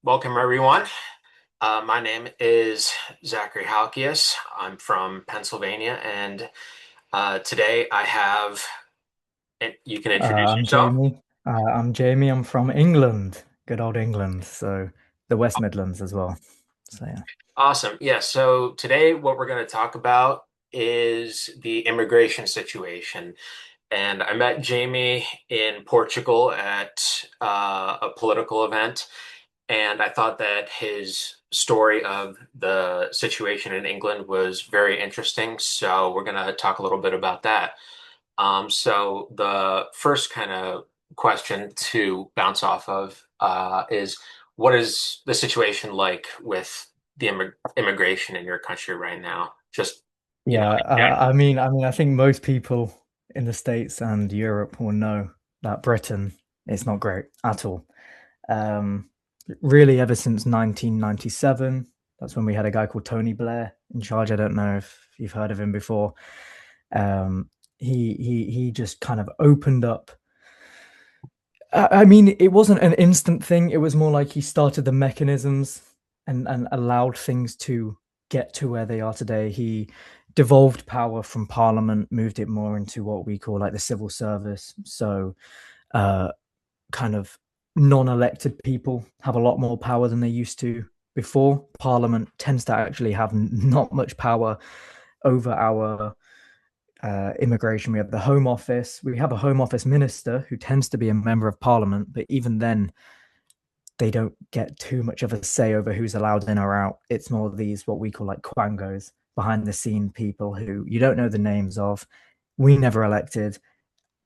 Welcome, everyone. My name is Zachary Halkias. I'm from Pennsylvania, and today I have, and you can introduce I'm yourself. Jamie. I'm Jamie. I'm from England, good old England. So the West Midlands as well. So yeah, Awesome. Yeah, so today what we're going to talk about is the immigration situation. And I met Jamie in Portugal at a political event, and I thought that his story of the situation in England was very interesting. So we're going to talk a little bit about that. So the first kind of question to bounce off of is what is the situation like with the immigration in your country right now? Just, yeah. in general. I think most people in the States and Europe will know that Britain is not great at all. Um, Really, ever since 1997, that's when we had a guy called Tony Blair in charge. I don't know if you've heard of him before. Um, he just kind of opened up. It wasn't an instant thing. It was more like he started the mechanisms and allowed things to get to where they are today. He devolved power from Parliament, moved it more into what we call like the civil service. So, uh, kind of non-elected people have a lot more power than they used to before. Parliament tends to actually have not much power over our immigration. We have the Home Office. We have a Home Office minister who tends to be a member of Parliament, but even then, they don't get too much of a say over who's allowed in or out. It's more these what we call like quangos, behind the scene people who you don't know the names of. We never elected,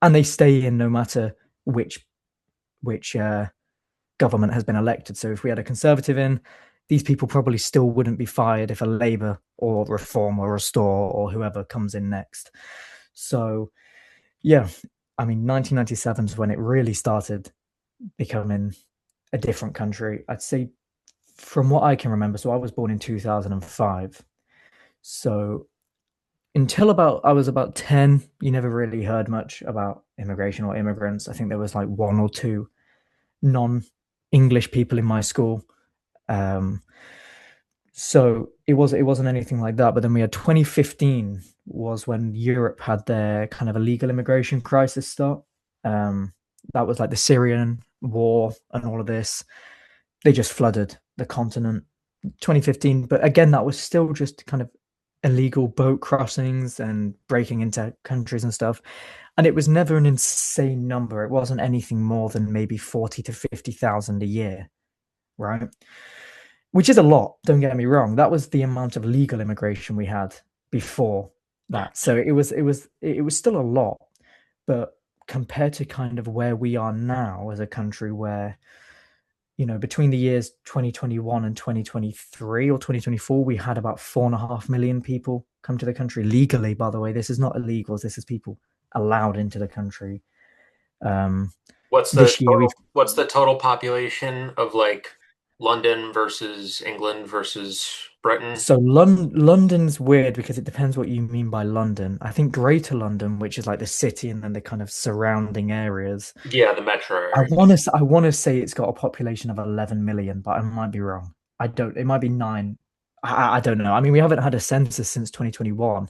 and they stay in no matter which government has been elected. So if we had a conservative in, these people probably still wouldn't be fired if a Labour or Reform or Restore or whoever comes in next. So yeah, 1997 is when it really started becoming a different country. I'd say, from what I can remember, so I was born in 2005. So until about I was about 10, you never really heard much about immigration or immigrants. I think there was like one or two non-English people in my school. Um, so it wasn't anything like that. But then we had 2015 was when Europe had their kind of illegal immigration crisis start. Um, that was like the Syrian war and all of this. They just flooded the continent 2015. But again, that was still just kind of illegal boat crossings and breaking into countries and stuff. And it was never an insane number. It wasn't anything more than maybe 40 to 50,000 a year, right? Which is a lot, don't get me wrong. That was the amount of legal immigration we had before that. So it was still a lot, but compared to kind of where we are now as a country where between the years 2021 and 2023 or 2024, we had about 4.5 million people come to the country legally. By the way, this is not illegals. This is people allowed into the country. Um, this year, we've What's the total population of like London versus England versus Britain? so London's weird because it depends what you mean by London. I think Greater London, which is like the city and then the kind of surrounding areas. Yeah, the metro I area. want to I want to say it's got a population of 11 million, but I might be wrong. I don't. It might be nine. I don't know. I mean, we haven't had a census since 2021,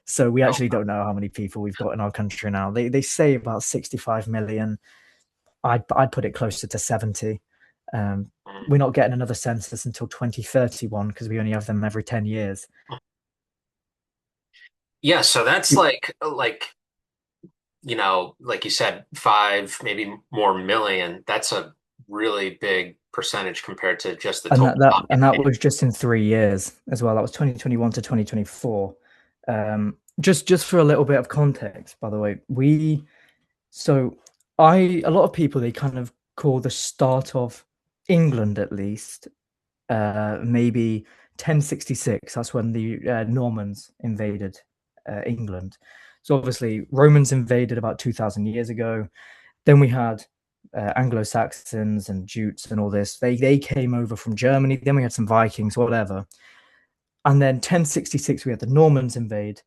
so we Oh, actually don't know how many people we've got in our country now. They say about 65 million. I'd put it closer to 70. Um, mm. we're not getting another census until 2031 because we only have them every 10 years. Yeah, so that's like like you said, five, maybe more million. That's a really big percentage compared to just the And total that population. was just in 3 years as well. That was 2021 to 2024. Just for a little bit of context, by the way, so I a lot of people they kind of call the start of England at least maybe 1066. That's when the Normans invaded England. So obviously Romans invaded about 2,000 years ago. Then we had Anglo-Saxons and Jutes and all this. They came over from Germany. Then we had some Vikings, whatever. And then 1066 we had the Normans invade.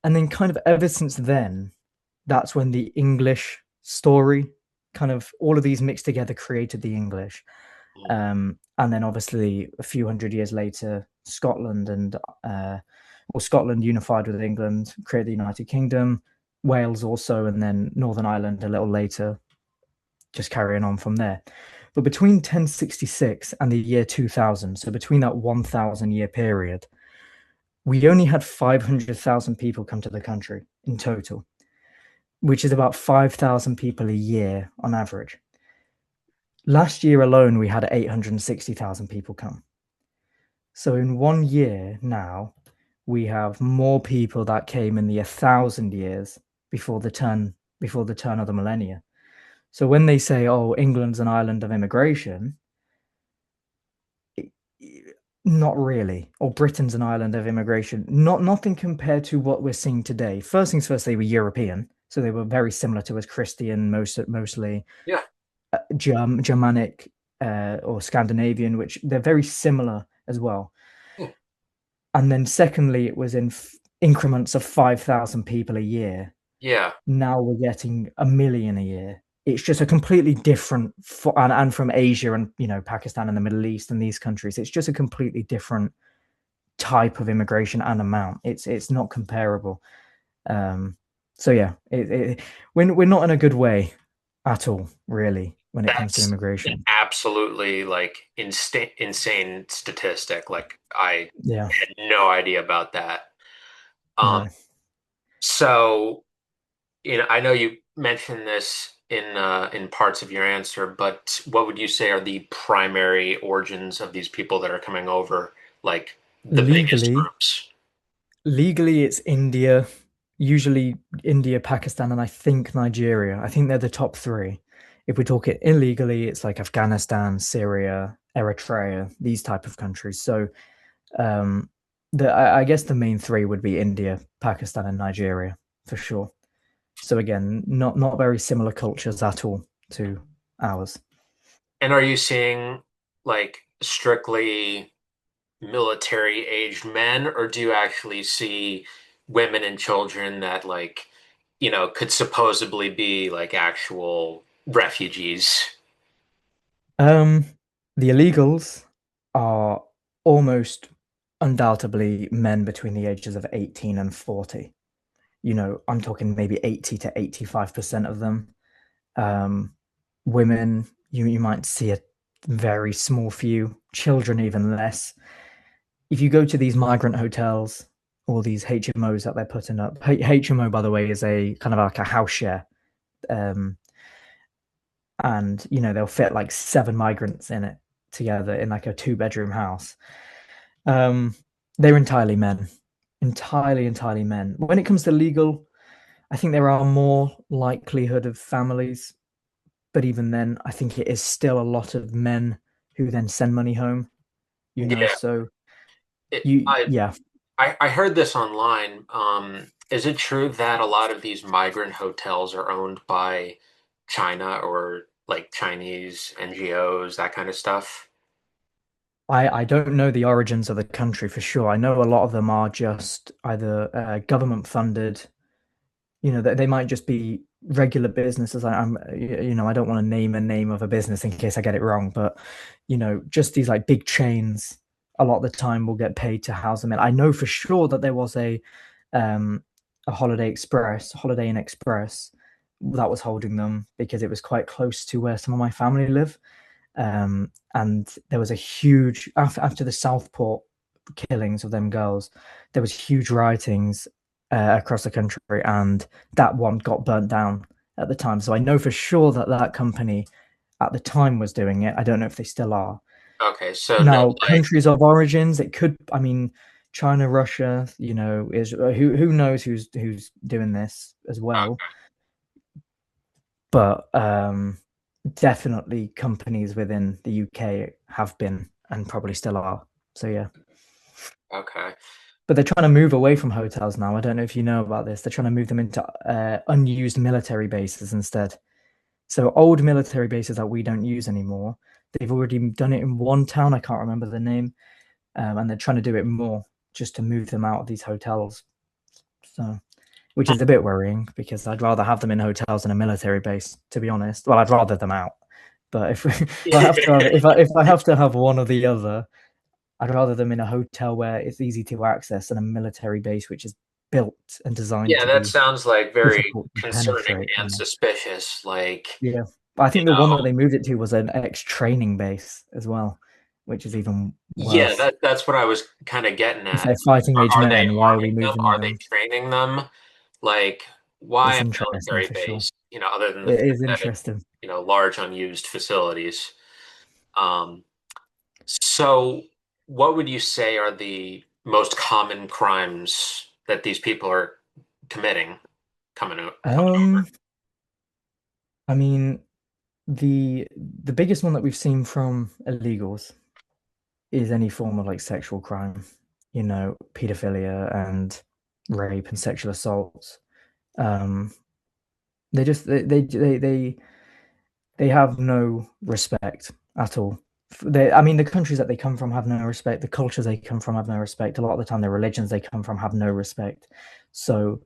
And then kind of ever since then, that's when the English story kind of all of these mixed together created the English. And then obviously a few hundred years later, Scotland unified with England, created the United Kingdom, Wales also, and then Northern Ireland a little later, just carrying on from there. But between 1066 and the year 2000, so between that 1,000 year period, we only had 500,000 people come to the country in total, which is about 5,000 people a year on average. Last year alone, we had 860,000 people come. So in 1 year now, we have more people that came in the 1,000 years before the turn of the millennia. So when they say, "Oh, England's an island of immigration," not really. Or Britain's an island of immigration. Nothing compared to what we're seeing today. First things first, they were European, so they were very similar to us, Christian, mostly Yeah. Germanic or Scandinavian, which they're very similar as well. Yeah. And then secondly, it was in increments of 5,000 people a year. Yeah. Now we're getting a million a year. It's just a completely different, and from Asia and Pakistan and the Middle East and these countries, it's just a completely different type of immigration and amount. It's not comparable. So yeah, we're not in a good way at all, really, when it comes to That's an immigration. absolutely like insane statistic. Like I Yeah, had no idea about that. Um, no. so I know you mentioned this in parts of your answer, but what would you say are the primary origins of these people that are coming over? Like the biggest Legally, groups? legally, it's India, usually India, Pakistan, and I think Nigeria. I think they're the top three. If we talk it illegally, it's like Afghanistan, Syria, Eritrea, these type of countries. So, um, I guess the main three would be India, Pakistan, and Nigeria for sure. So again, not very similar cultures at all to ours. And are you seeing like strictly military aged men, or do you actually see women and children that could supposedly be like actual refugees? Um, the illegals are almost undoubtedly men between the ages of 18 and 40. I'm talking maybe 80 to 85% of them. Um, Women, you might see a very small few, children even less. If you go to these migrant hotels or these HMOs that they're putting up, HMO, by the way, is a kind of like a house share. Um, and they'll fit like seven migrants in it together in like a two-bedroom house. Um, they're entirely men, entirely men. When it comes to legal, I think there are more likelihood of families, but even then, I think it is still a lot of men who then send money home. Yeah, So it, you, I yeah, I heard this online. Is it true that a lot of these migrant hotels are owned by China or like Chinese NGOs, that kind of stuff? I don't know the origins of the country for sure. I know a lot of them are just either government funded. They might just be regular businesses. I don't want to name a name of a business in case I get it wrong, but just these like big chains a lot of the time will get paid to house them in. I know for sure that there was um a Holiday Inn Express that was holding them because it was quite close to where some of my family live. And there was a huge after the Southport killings of them girls, there was huge riotings across the country, and that one got burnt down at the time. So I know for sure that that company at the time was doing it. I don't know if they still are. Okay, so no, Now, like, countries of origins, it could. I mean, China, Russia. Is who knows who's doing this as well. But definitely companies within the UK have been and probably still are. So yeah. okay. But they're trying to move away from hotels now. I don't know if you know about this. They're trying to move them into unused military bases instead. So old military bases that we don't use anymore. They've already done it in one town. I can't remember the name, and they're trying to do it more just to move them out of these hotels. So, which is a bit worrying because I'd rather have them in hotels than a military base, to be honest. Well, I'd rather them out. But if I Yeah. have to have if I have to have one or the other, I'd rather them in a hotel where it's easy to access than a military base which is built and designed Yeah, to that be sounds like very difficult to concerning penetrate. and suspicious. Like, Yeah. But I you think the one that know, they moved it to was an ex-training base as well, which is even yeah, worse. that's what I was kind of getting If at. they're fighting age Are they men, why are we arming them? moving Are they them? training them? Like, why It's a interesting military for sure. base? Other than the It fact is that interesting. large unused facilities. Um, so what would you say are the most common crimes that these people are committing coming over? Um, I mean, the biggest one that we've seen from illegals is any form of like sexual crime, pedophilia and rape and sexual assaults. Um, they just they have no respect at all. I mean, the countries that they come from have no respect. The cultures they come from have no respect. A lot of the time, the religions they come from have no respect. So,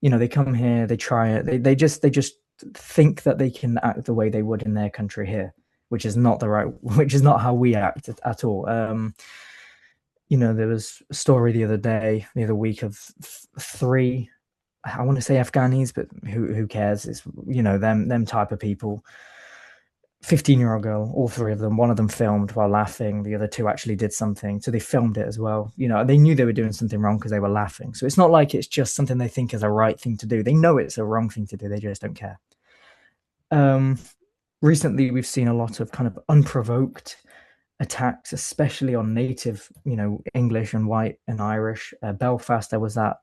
they come here, they try it. They just think that they can act the way they would in their country here, which is not the right, which is not how we act at all. There was a story the other week of three. I want to say Afghanis, but who cares? It's them type of people. 15-year-old girl, all three of them. One of them filmed while laughing. The other two actually did something. So they filmed it as well. They knew they were doing something wrong because they were laughing. So it's not like it's just something they think is a right thing to do. They know it's a wrong thing to do. They just don't care. Um, Recently, we've seen a lot of kind of unprovoked attacks, especially on native, English and white and Irish. Belfast, there was that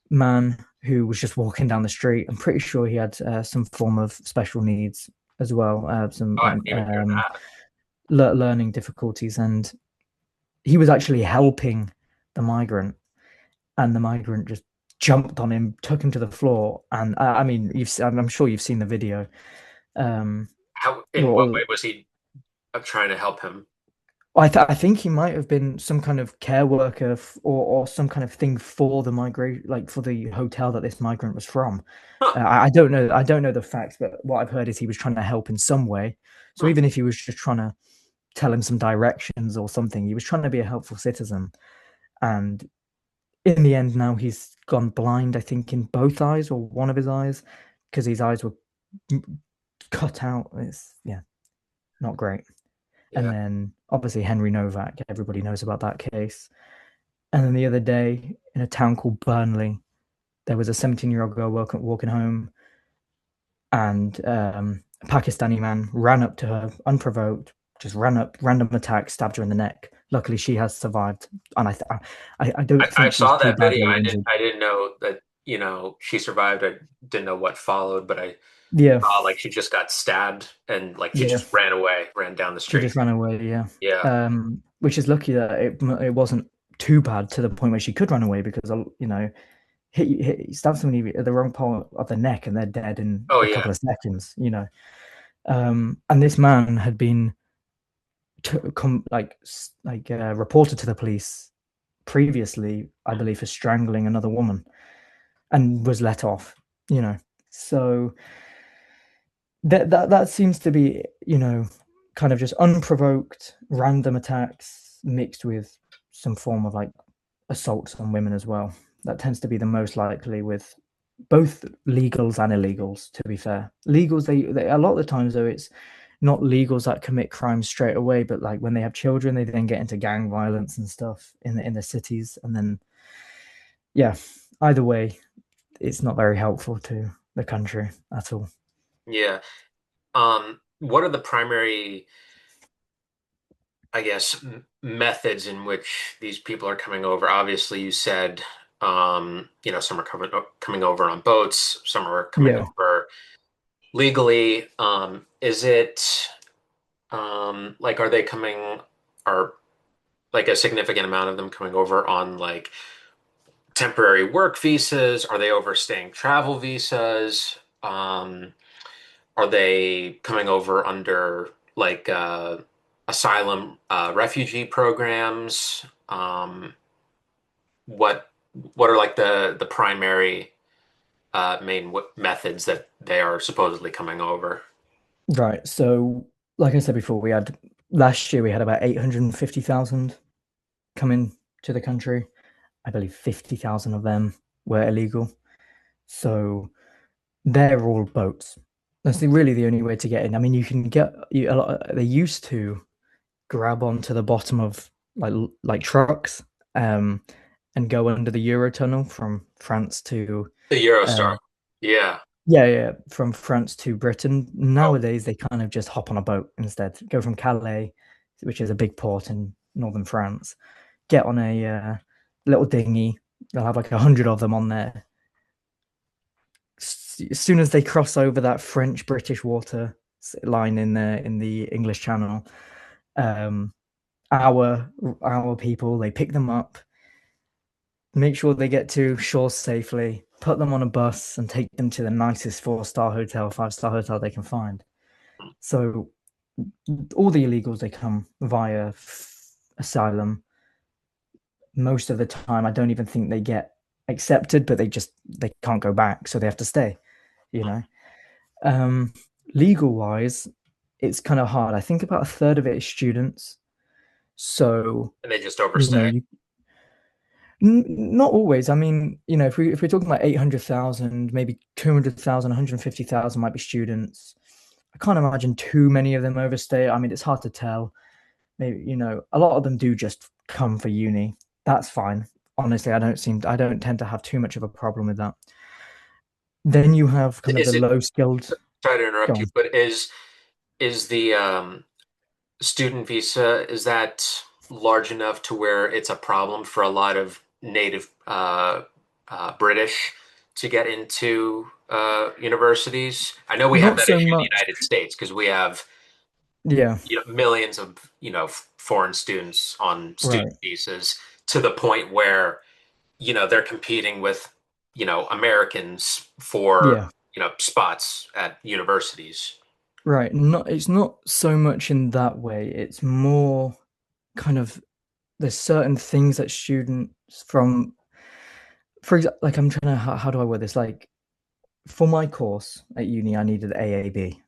man who was just walking down the street. I'm pretty sure he had some form of special needs as well, some Oh, I like didn't even hear that. learning difficulties, and he was actually helping the migrant, and the migrant just jumped on him, took him to the floor, and I mean, I'm sure you've seen the video. Um, How, in what or way was he trying to help him? I think he might have been some kind of care worker or some kind of thing for the migrate, like for the hotel that this migrant was from. Huh, I don't know. I don't know the facts, but what I've heard is he was trying to help in some way. So huh. even if he was just trying to tell him some directions or something, he was trying to be a helpful citizen. And in the end, now he's gone blind. I think in both eyes or one of his eyes, because his eyes were cut out. It's yeah, not great. And Yeah. then obviously Henry Novak, everybody knows about that case. And then the other day in a town called Burnley, there was a 17-year-old girl walking home, and a Pakistani man ran up to her unprovoked, just ran up, random attack, stabbed her in the neck. Luckily, she has survived, and I don't I think she's saw too that video. badly injured. I didn't know that, she survived. I didn't know what followed, but I Yeah, saw like she just got stabbed and like she yeah, just ran away, ran down the she street. just ran away. Yeah, Yeah. which is lucky that it wasn't too bad to the point where she could run away because he stabs somebody at the wrong part of the neck and they're dead in Oh a yeah. couple of seconds. And this man had been reported to the police previously, I believe, for strangling another woman and was let off. You know, so that seems to be kind of just unprovoked random attacks mixed with some form of like assaults on women as well. That tends to be the most likely with both legals and illegals, to be fair. Legals, they a lot of the times though, it's not legals that commit crimes straight away, but like when they have children, they then get into gang violence and stuff in the cities. And then yeah, either way, it's not very helpful to the country at all. Yeah. What are the primary, I guess, methods in which these people are coming over? Obviously, you said, some are coming over on boats, some are coming Yeah. over legally. Is it like are they coming? Are like a significant amount of them coming over on like temporary work visas? Are they overstaying travel visas? Are they coming over under like asylum refugee programs? What what are like the primary main methods that they are supposedly coming over? Right. So like I said before, we had last year we had about 850,000 come to the country. I believe 50,000 of them were illegal. So they're all boats. That's really the only way to get in. I mean, you can get a lot. They used to grab onto the bottom of like trucks, um, and go under the Eurotunnel from France to The Eurostar. uh, Yeah. yeah, from France to Britain. Oh, Nowadays, they kind of just hop on a boat instead. Go from Calais, which is a big port in northern France, get on a little dinghy. They'll have like 100 of them on there. As soon as they cross over that French-British water line in the English Channel, um, our people they pick them up, make sure they get to shore safely, put them on a bus, and take them to the nicest four-star hotel, five-star hotel they can find. So all the illegals they come via asylum. Most of the time, I don't even think they get accepted, but they can't go back, so they have to stay. You know, um, legal wise, it's kind of hard. I think about a third of it is students. So and they just you overstay. know, not always. I mean, if we're talking about 800,000, maybe 200,000, 150,000 might be students. I can't imagine too many of them overstay. I mean, it's hard to tell. Maybe, a lot of them do just come for uni. That's fine. Honestly, I don't tend to have too much of a problem with that. Then you have kind of the Is it, low skilled. sorry to Go interrupt you, on. but is the student visa, is that large enough to where it's a problem for a lot of native British to get into universities? I know we have Not that so issue in the much. United States because we have Yeah, millions of foreign students on student right. visas to the point where they're competing with Americans for Yeah, spots at universities. right. It's not so much in that way. It's more kind of there's certain things that students from, for example, like I'm trying to, how do I word this? Like for my course at uni, I needed AAB,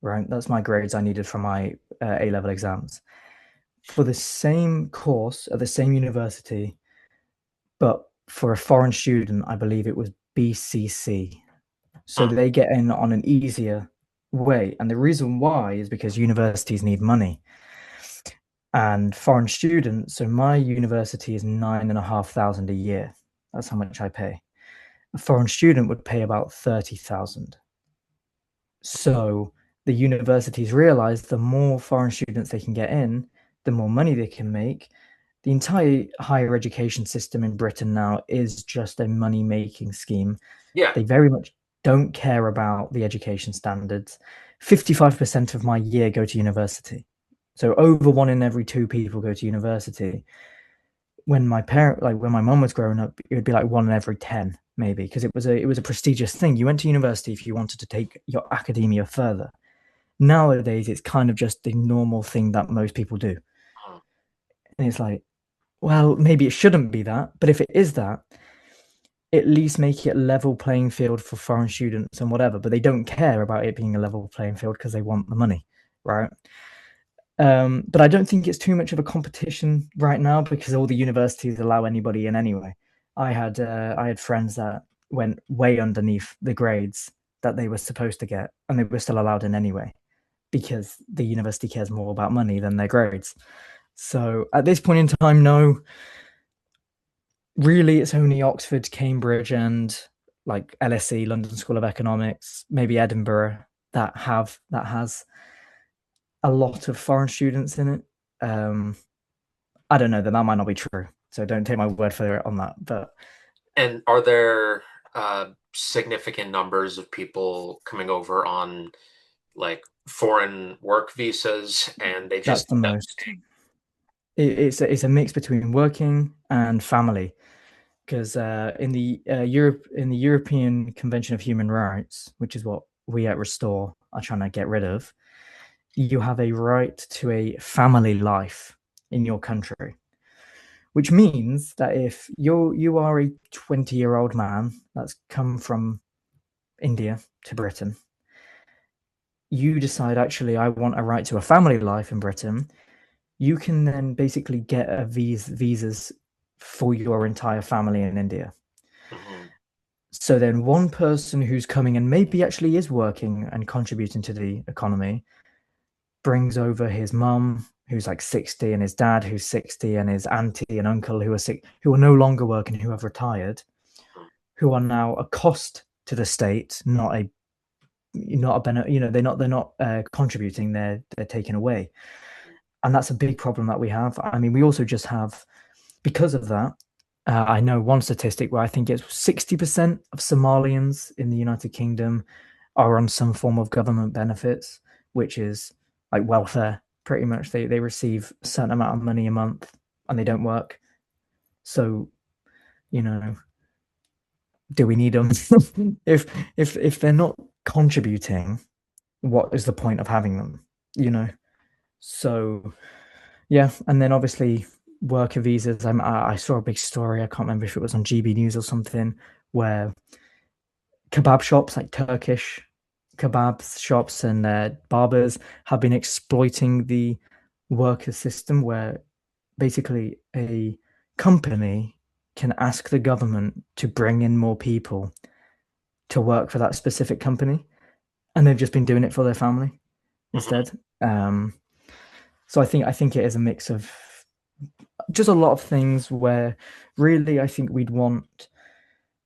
right? That's my grades I needed for my A level exams. For the same course at the same university, but for a foreign student, I believe it was BCC. So Hmm. they get in on an easier way. And the reason why is because universities need money. And foreign students, so my university is 9,500 a year. That's how much I pay. A foreign student would pay about 30,000. So the universities realize the more foreign students they can get in, the more money they can make. The entire higher education system in Britain now is just a money making scheme. Yeah. They very much don't care about the education standards. 55% of my year go to university. So over one in every two people go to university. When my mom was growing up, it would be like one in every 10, maybe, because it was a prestigious thing. You went to university if you wanted to take your academia further. Nowadays, it's kind of just the normal thing that most people do. Hmm. And it's like, well, maybe it shouldn't be that, but if it is that, at least make it a level playing field for foreign students and whatever. But they don't care about it being a level playing field because they want the money, right? But I don't think it's too much of a competition right now because all the universities allow anybody in anyway. I had friends that went way underneath the grades that they were supposed to get, and they were still allowed in anyway because the university cares more about money than their grades. So at this point in time, no, really, it's only Oxford, Cambridge, and like LSE, London School of Economics, maybe Edinburgh that has a lot of foreign students in it. I don't know, that might not be true. So don't take my word for it on that. But And are there significant numbers of people coming over on like foreign work visas and they that's just the end up most. It's a mix between working and family. Because in the European Convention of Human Rights, which is what we at Restore are trying to get rid of, you have a right to a family life in your country, which means that if you are a 20-year-old man that's come from India to Britain, you decide, actually, I want a right to a family life in Britain, you can then basically get a visas for your entire family in India. Hmm. So then one person who's coming and maybe actually is working and contributing to the economy brings over his mum who's like 60 and his dad who's 60 and his auntie and uncle who are sick, who are no longer working, who have retired, who are now a cost to the state, not a benefit. They're not contributing, they're taken away. And that's a big problem that we have. I mean, we also just have, because of that, I know one statistic where I think it's 60% of Somalians in the United Kingdom are on some form of government benefits, which is like welfare. Pretty much, they receive a certain amount of money a month and they don't work. So, you know, do we need them? if if they're not contributing, what is the point of having them? You know. So yeah, and then obviously worker visas. I saw a big story. I can't remember if it was on GB News or something, where kebab shops, like Turkish kebab shops and barbers, have been exploiting the worker system, where basically a company can ask the government to bring in more people to work for that specific company, and they've just been doing it for their family Hmm. instead. Um, so I think it is a mix of just a lot of things where really I think we'd want,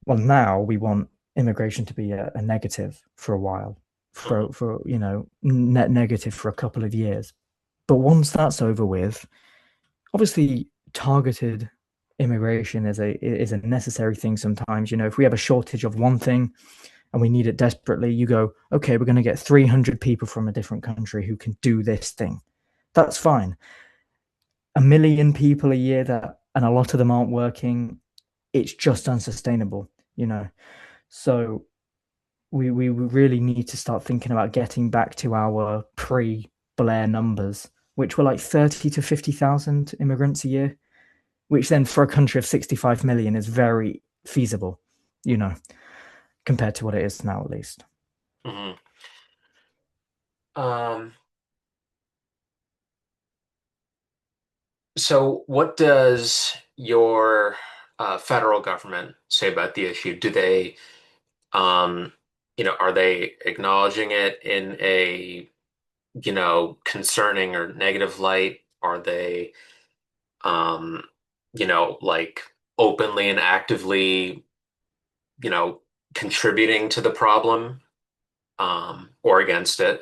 well, now we want immigration to be a negative for a while, Hmm. for net negative for a couple of years. But once that's over with, obviously targeted immigration is a necessary thing sometimes. If we have a shortage of one thing and we need it desperately, you go, okay, we're going to get 300 people from a different country who can do this thing. That's fine. A million people a year, and a lot of them aren't working, it's just unsustainable, you know. So we really need to start thinking about getting back to our pre-Blair numbers, which were like 30 to 50,000 immigrants a year, which then for a country of 65 million is very feasible, you know, compared to what it is now, at least. Hmm. Um, so what does your federal government say about the issue? Do they, um, are they acknowledging it in a, concerning or negative light? Are they, um, like openly and actively, you know, contributing to the problem, or against it?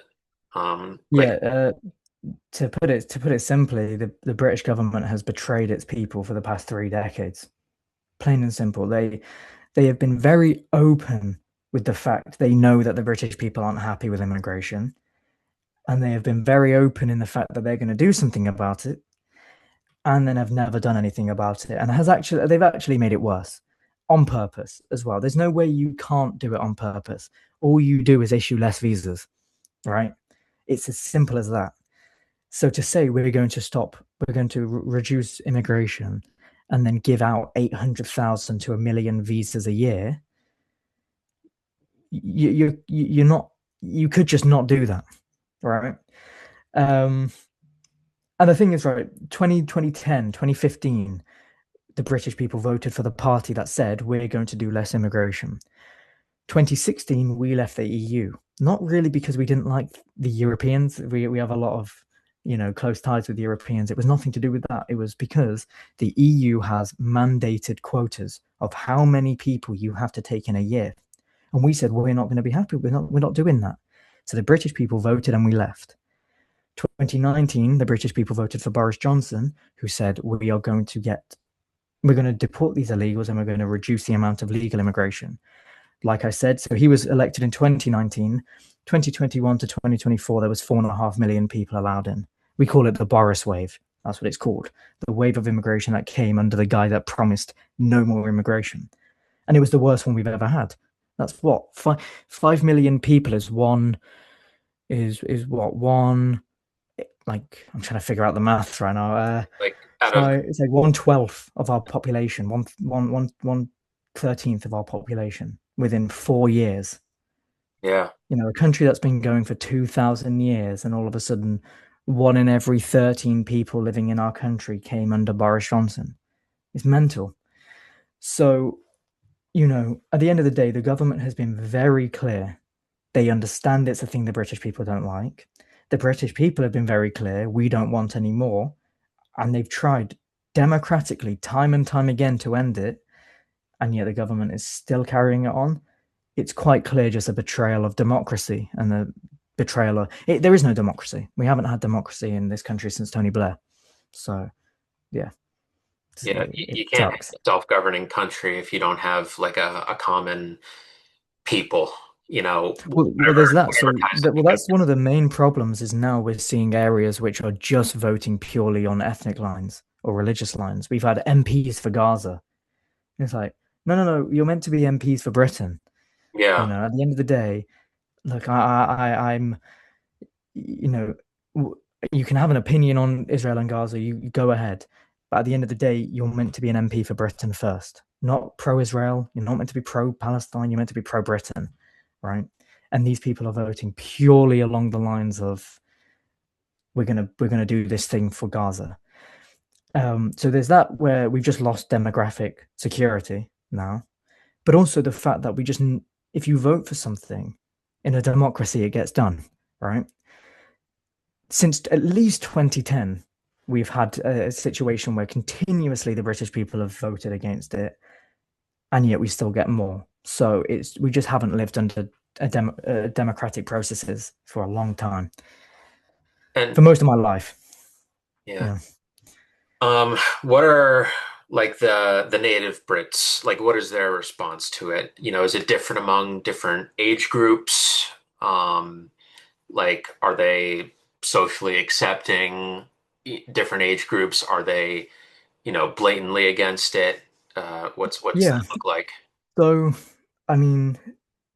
Yeah, Like, to put it simply, the British government has betrayed its people for the past 3 decades. Plain and simple. They have been very open with the fact they know that the British people aren't happy with immigration, and they have been very open in the fact that they're going to do something about it, and then have never done anything about it, and they've actually made it worse on purpose as well. There's no way you can't do it on purpose. All you do is issue less visas, right? It's as simple as that. So to say we're going to reduce immigration and then give out 800,000 to a million visas a year, you're not, you could just not do that, right? Um, and the thing is, right, 2010, 2015, the British people voted for the party that said we're going to do less immigration. 2016, we left the EU, not really because we didn't like the Europeans. We have a lot of, close ties with the Europeans. It was nothing to do with that. It was because the EU has mandated quotas of how many people you have to take in a year. And we said, well, we're not going to be happy. We're not doing that. So the British people voted and we left. 2019, the British people voted for Boris Johnson, who said we're going to deport these illegals and we're going to reduce the amount of legal immigration. Like I said, so he was elected in 2019. 2021 to 2024, there was 4.5 million people allowed in. We call it the Boris wave. That's what it's called. The wave of immigration that came under the guy that promised no more immigration. And it was the worst one we've ever had. That's what 5 million people is what one, like, I'm trying to figure out the maths right now. like out of It's like 1/12 of our population, 1/13 of our population within 4 years. Yeah. A country that's been going for 2,000 years, and all of a sudden, one in every 13 people living in our country came under Boris Johnson. It's mental. So, at the end of the day, the government has been very clear. They understand it's a thing the British people don't like. The British people have been very clear, we don't want any more. And they've tried democratically, time and time again, to end it. And yet the government is still carrying it on. It's quite clear just a betrayal of democracy and the betrayal of it. There is no democracy. We haven't had democracy in this country since Tony Blair. So, yeah, Yeah, it you can't have sucks. a self-governing country if you don't have like a common people, Well, there's that. whatever ties them That's together. one of the main problems is now we're seeing areas which are just voting purely on ethnic lines or religious lines. We've had MPs for Gaza. It's like, no, no, no, you're meant to be MPs for Britain. Yeah. At the end of the day, look, I'm, you know, you can have an opinion on Israel and Gaza, you go ahead. But at the end of the day, you're meant to be an MP for Britain first, not pro-Israel. You're not meant to be pro-Palestine. You're meant to be pro-Britain, right? And these people are voting purely along the lines of we're gonna do this thing for Gaza. So there's that where we've just lost demographic security now, but also the fact that if you vote for something in a democracy, it gets done, right? Since at least 2010, we've had a situation where continuously the British people have voted against it, and yet we still get more. So we just haven't lived under democratic processes for a long time, And for most of my life. yeah. Yeah, What are like the native Brits, like what is their response to it? Is it different among different age groups? Like are they socially accepting different age groups? Are they, blatantly against it? What's yeah. that look like? So, I mean,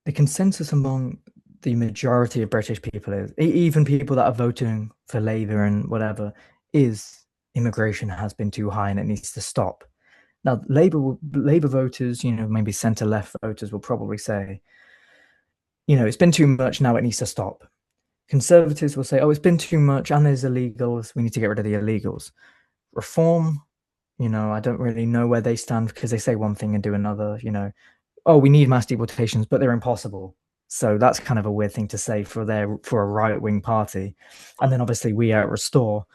the consensus among the majority of British people is, even people that are voting for Labour and whatever, is immigration has been too high and it needs to stop. Now, Labour voters, maybe centre left voters will probably say, it's been too much, now it needs to stop. Conservatives will say, oh, it's been too much and there's illegals, we need to get rid of the illegals. Reform, I don't really know where they stand because they say one thing and do another, oh, we need mass deportations, but they're impossible. So that's kind of a weird thing to say for a right wing party. And then obviously we at Restore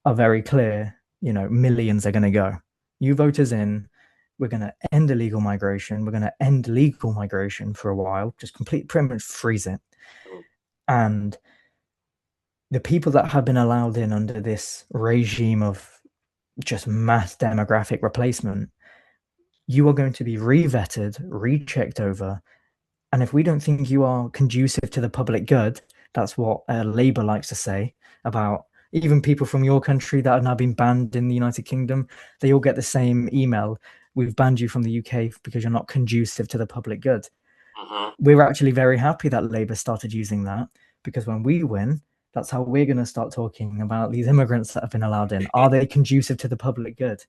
are very clear, millions are going to go. You voters in, we're going to end illegal migration. We're going to end legal migration for a while, just pretty much freeze it. And the people that have been allowed in under this regime of just mass demographic replacement, you are going to be re-vetted, rechecked over. And if we don't think you are conducive to the public good, that's what Labour likes to say about even people from your country that have now been banned in the United Kingdom. They all get the same email. We've banned you from the UK because you're not conducive to the public good. Hmm. We're actually very happy that Labour started using that because when we win, that's how we're going to start talking about these immigrants that have been allowed in. Are they conducive to the public good?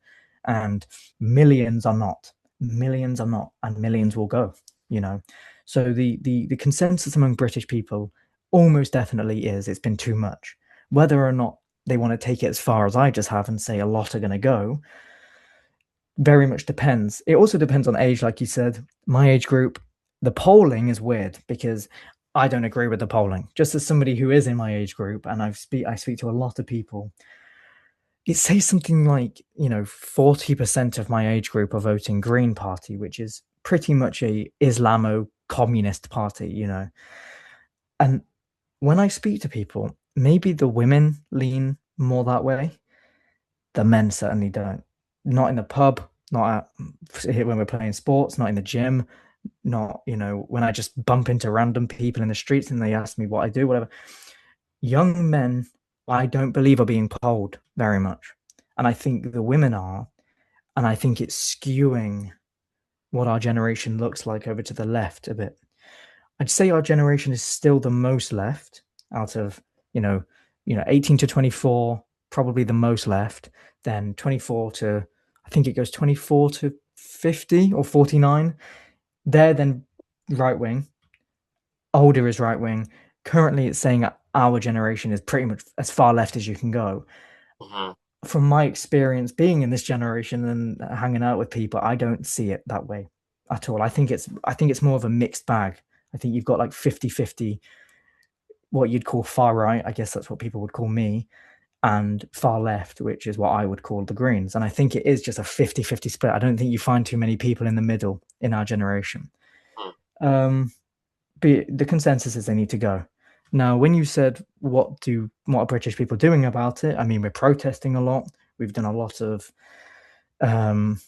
And millions are not. Millions are not, and millions will go. You know, so the consensus among British people almost definitely is it's been too much. Whether or not they want to take it as far as I just have and say a lot are going to go, very much depends. It also depends on age, like you said. My age group, the polling is weird because I don't agree with the polling. Just as somebody who is in my age group, and I speak to a lot of people, it says something like 40% of my age group are voting Green Party, which is pretty much a Islamo communist party. And when I speak to people, maybe the women lean more that way. The men certainly don't. Not in the pub, not when we're playing sports, not in the gym, not, when I just bump into random people in the streets and they ask me what I do, whatever. Young men, I don't believe are being polled very much. And I think the women are. And I think it's skewing what our generation looks like over to the left a bit. I'd say our generation is still the most left out of, 18 to 24, probably the most left. Then 24 to, I think it goes 24 to 50 or 49. They're then right wing. older is right wing. Currently, it's saying our generation is pretty much as far left as you can go. Mhm. From my experience being in this generation and hanging out with people, I don't see it that way at all. I think it's more of a mixed bag. I think you've got like 50-50, what you'd call far right, I guess that's what people would call me, and far left, which is what I would call the Greens. And I think it is just a 50-50 split. I don't think you find too many people in the middle in our generation. Mm. Um, but the consensus is they need to go. Now, when you said what are British people doing about it? I mean, we're protesting a lot. We've done a lot of um,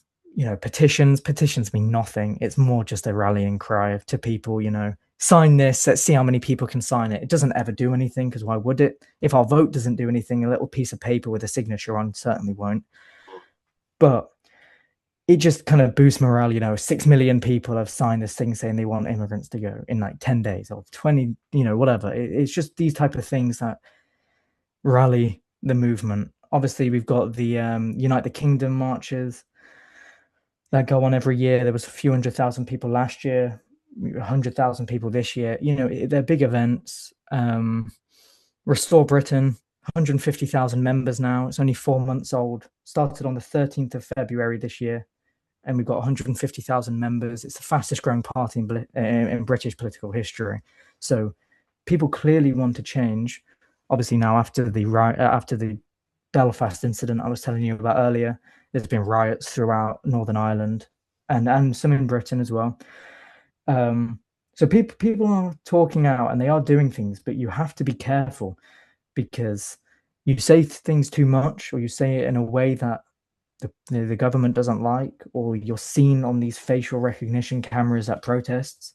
petitions. Petitions mean nothing. It's more just a rallying cry to people, sign this. Let's see how many people can sign it. It doesn't ever do anything because why would it? If our vote doesn't do anything, a little piece of paper with a signature on certainly won't. But it just kind of boosts morale. 6 million people have signed this thing saying they want immigrants to go in like 10 days or 20, whatever. It's just these type of things that rally the movement. Obviously, we've got the Unite the Kingdom marches that go on every year. There was a few 100,000 people last year, 100,000 people this year. They're big events. Restore Britain, 150,000 members now. It's only 4 months old. Started on the 13th of February this year, and we've got 150,000 members. It's the fastest growing party in British political history. So people clearly want to change. Obviously, now after the Belfast incident I was telling you about earlier, there's been riots throughout Northern Ireland and some in Britain as well. Um, so people are talking out and they are doing things, but you have to be careful because you say things too much or you say it in a way that the government doesn't like, or you're seen on these facial recognition cameras at protests,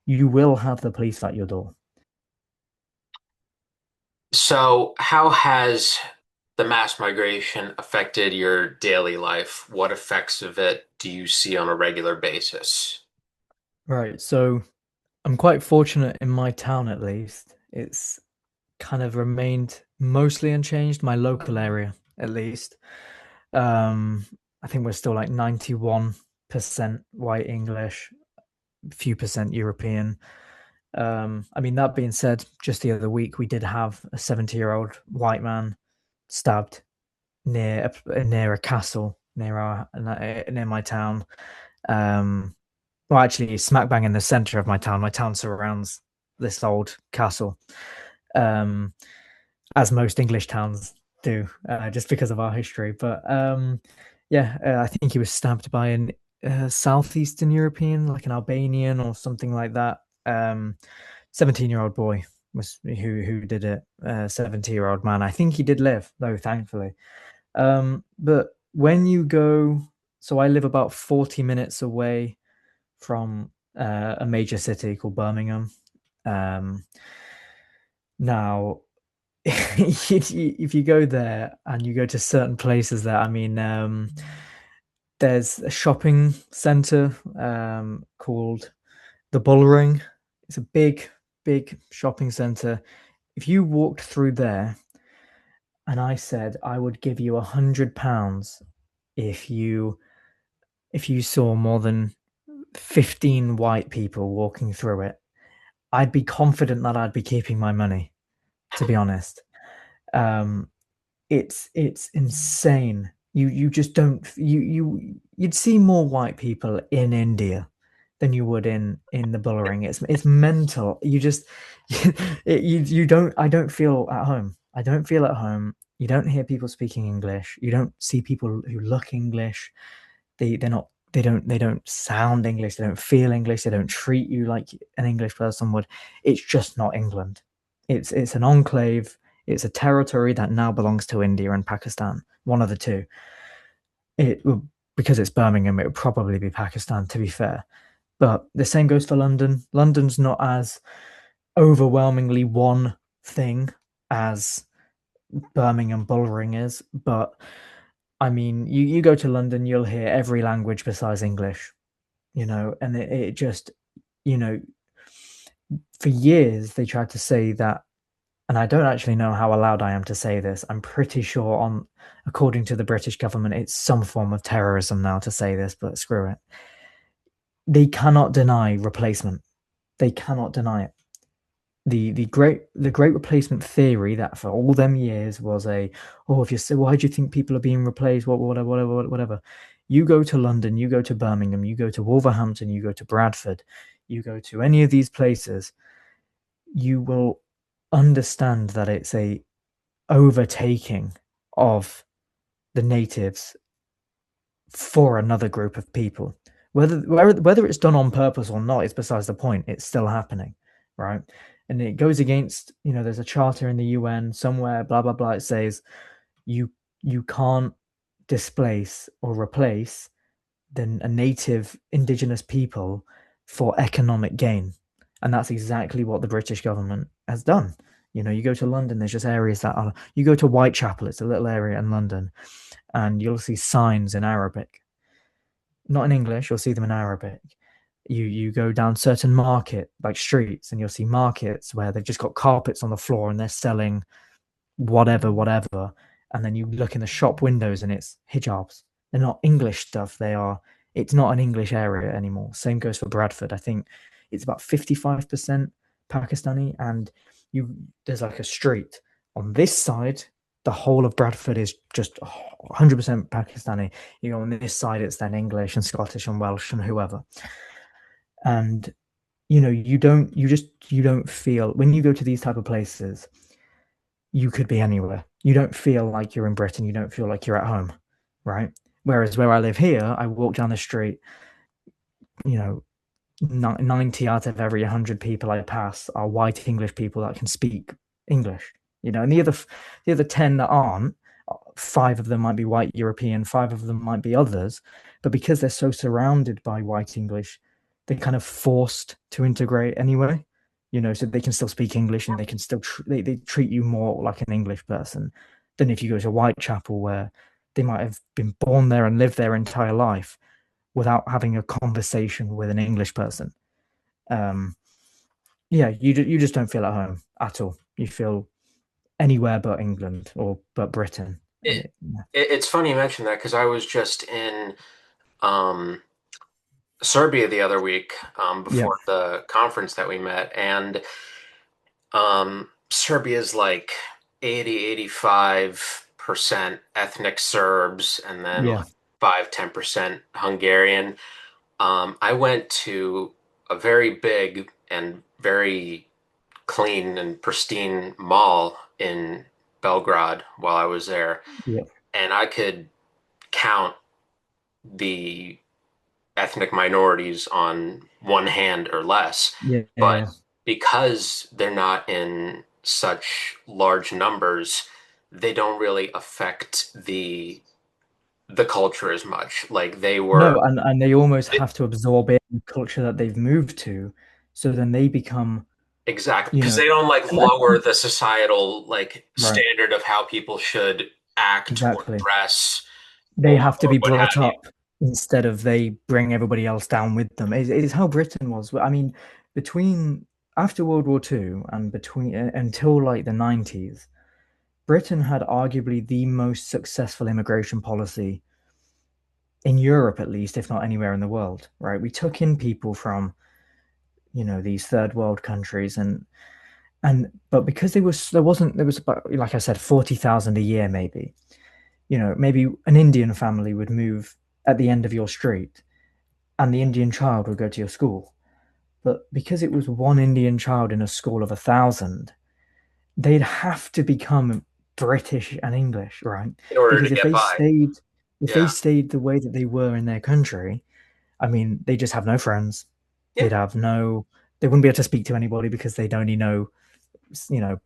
you will have the police at your door. So, how has the mass migration affected your daily life? What effects of it do you see on a regular basis? Right. So I'm quite fortunate in my town, at least. It's kind of remained mostly unchanged, my local area, at least. Um, I think we're still like 91% white English, few percent European. I mean, that being said, just the other week we did have a 70-year-old white man stabbed near a castle near my town. Um, well, actually, smack bang in the center of my town. My town surrounds this old castle, um, as most English towns do, just because of our history. But yeah, I think he was stabbed by an southeastern European, like an Albanian or something like that. 17-year-old boy was who did it. 70-year-old man. I think he did live though, thankfully. But when you go, so I live about 40 minutes away from a major city called Birmingham. Um, now, if you go there and you go to certain places there, I mean, there's a shopping center called the Bullring. It's a big, big shopping center. If you walked through there and I said I would give you £100 if you saw more than 15 white people walking through it, I'd be confident that I'd be keeping my money, to be honest. Um, it's insane. You just don't you'd see more white people in India than you would in the Bullring. It's mental. You just you don't I don't feel at home. I don't feel at home. You don't hear people speaking English. You don't see people who look English. They don't sound English, they don't feel English, they don't treat you like an English person would. It's just not England. It's an enclave, it's a territory that now belongs to India and Pakistan, one of the two. It because it's Birmingham, it would probably be Pakistan, to be fair. But the same goes for London. London's not as overwhelmingly one thing as Birmingham Bullring is, but I mean, you go to London, you'll hear every language besides English, and it just, you know, for years they tried to say that, and I don't actually know how allowed I am to say this. I'm pretty sure according to the British government, it's some form of terrorism now to say this, but screw it. They cannot deny replacement. They cannot deny it. the great replacement theory that for all them years was a, oh, if you say, why do you think people are being replaced, whatever. You go to London, you go to Birmingham, you go to Wolverhampton, you go to Bradford, you go to any of these places, you will understand that it's a overtaking of the natives for another group of people. Whether it's done on purpose or not is besides the point. It's still happening, right? And it goes against, there's a charter in the UN somewhere, blah blah blah. It says you you can't displace or replace than a native indigenous people for economic gain. And that's exactly what the British government has done. You go to London, there's just areas that are, you go to Whitechapel, it's a little area in London, and you'll see signs in Arabic, not in English, you'll see them in Arabic. You go down certain market like streets and you'll see markets where they've just got carpets on the floor and they're selling whatever. And then you look in the shop windows and it's hijabs. They're not English stuff. It's not an English area anymore. Same goes for Bradford. I think it's about 55% Pakistani. And there's like a street on this side. The whole of Bradford is just 100% Pakistani. You go on this side, it's then English and Scottish and Welsh and whoever. And you don't feel when you go to these type of places, you could be anywhere. You don't feel like you're in Britain. You don't feel like you're at home, right? Whereas where I live here, I walk down the street, you know, 90 out of every 100 people I pass are white English people that can speak English, and the other 10 that aren't, five of them might be white European, five of them might be others, but because they're so surrounded by white English, they're kind of forced to integrate anyway, so they can still speak English and they can still they treat you more like an English person than if you go to Whitechapel where they might have been born there and lived their entire life without having a conversation with an English person. Um, yeah, you just don't feel at home at all. You feel anywhere but England or but Britain, and It, it's funny you mentioned that because I was just in um, Serbia the other week yeah, before the conference that we met, and Serbia's like 85% ethnic Serbs and then yeah, like 5-10% Hungarian. I went to a very big and very clean and pristine mall in Belgrade while I was there, yeah, and I could count the ethnic minorities on one hand or less. yeah, But yeah. because they're not in such large numbers, they don't really affect the culture as much. Like they were No, and they almost have to absorb it in the culture that they've moved to, so then they become, exactly you because know, they don't like and, lower the societal like right, standard of how people should act or exactly. dress They or have to or be what brought have you. up instead of they bring everybody else down with them. It's how Britain was. I mean, between after World War II and between until like the 90s, Britain had arguably the most successful immigration policy in Europe, at least, if not anywhere in the world, right? We took in people from, these third world countries and but because there was about, like I said, 40,000 a year maybe. Maybe an Indian family would move at the end of your street and the Indian child would go to your school. But because it was one Indian child in a school of 1,000, they'd have to become British and English, right? In order to Because get by. if they Yeah. stayed the way that they were in their country, I mean, they just have no friends. Yeah. They wouldn't be able to speak to anybody because they'd only know, you know,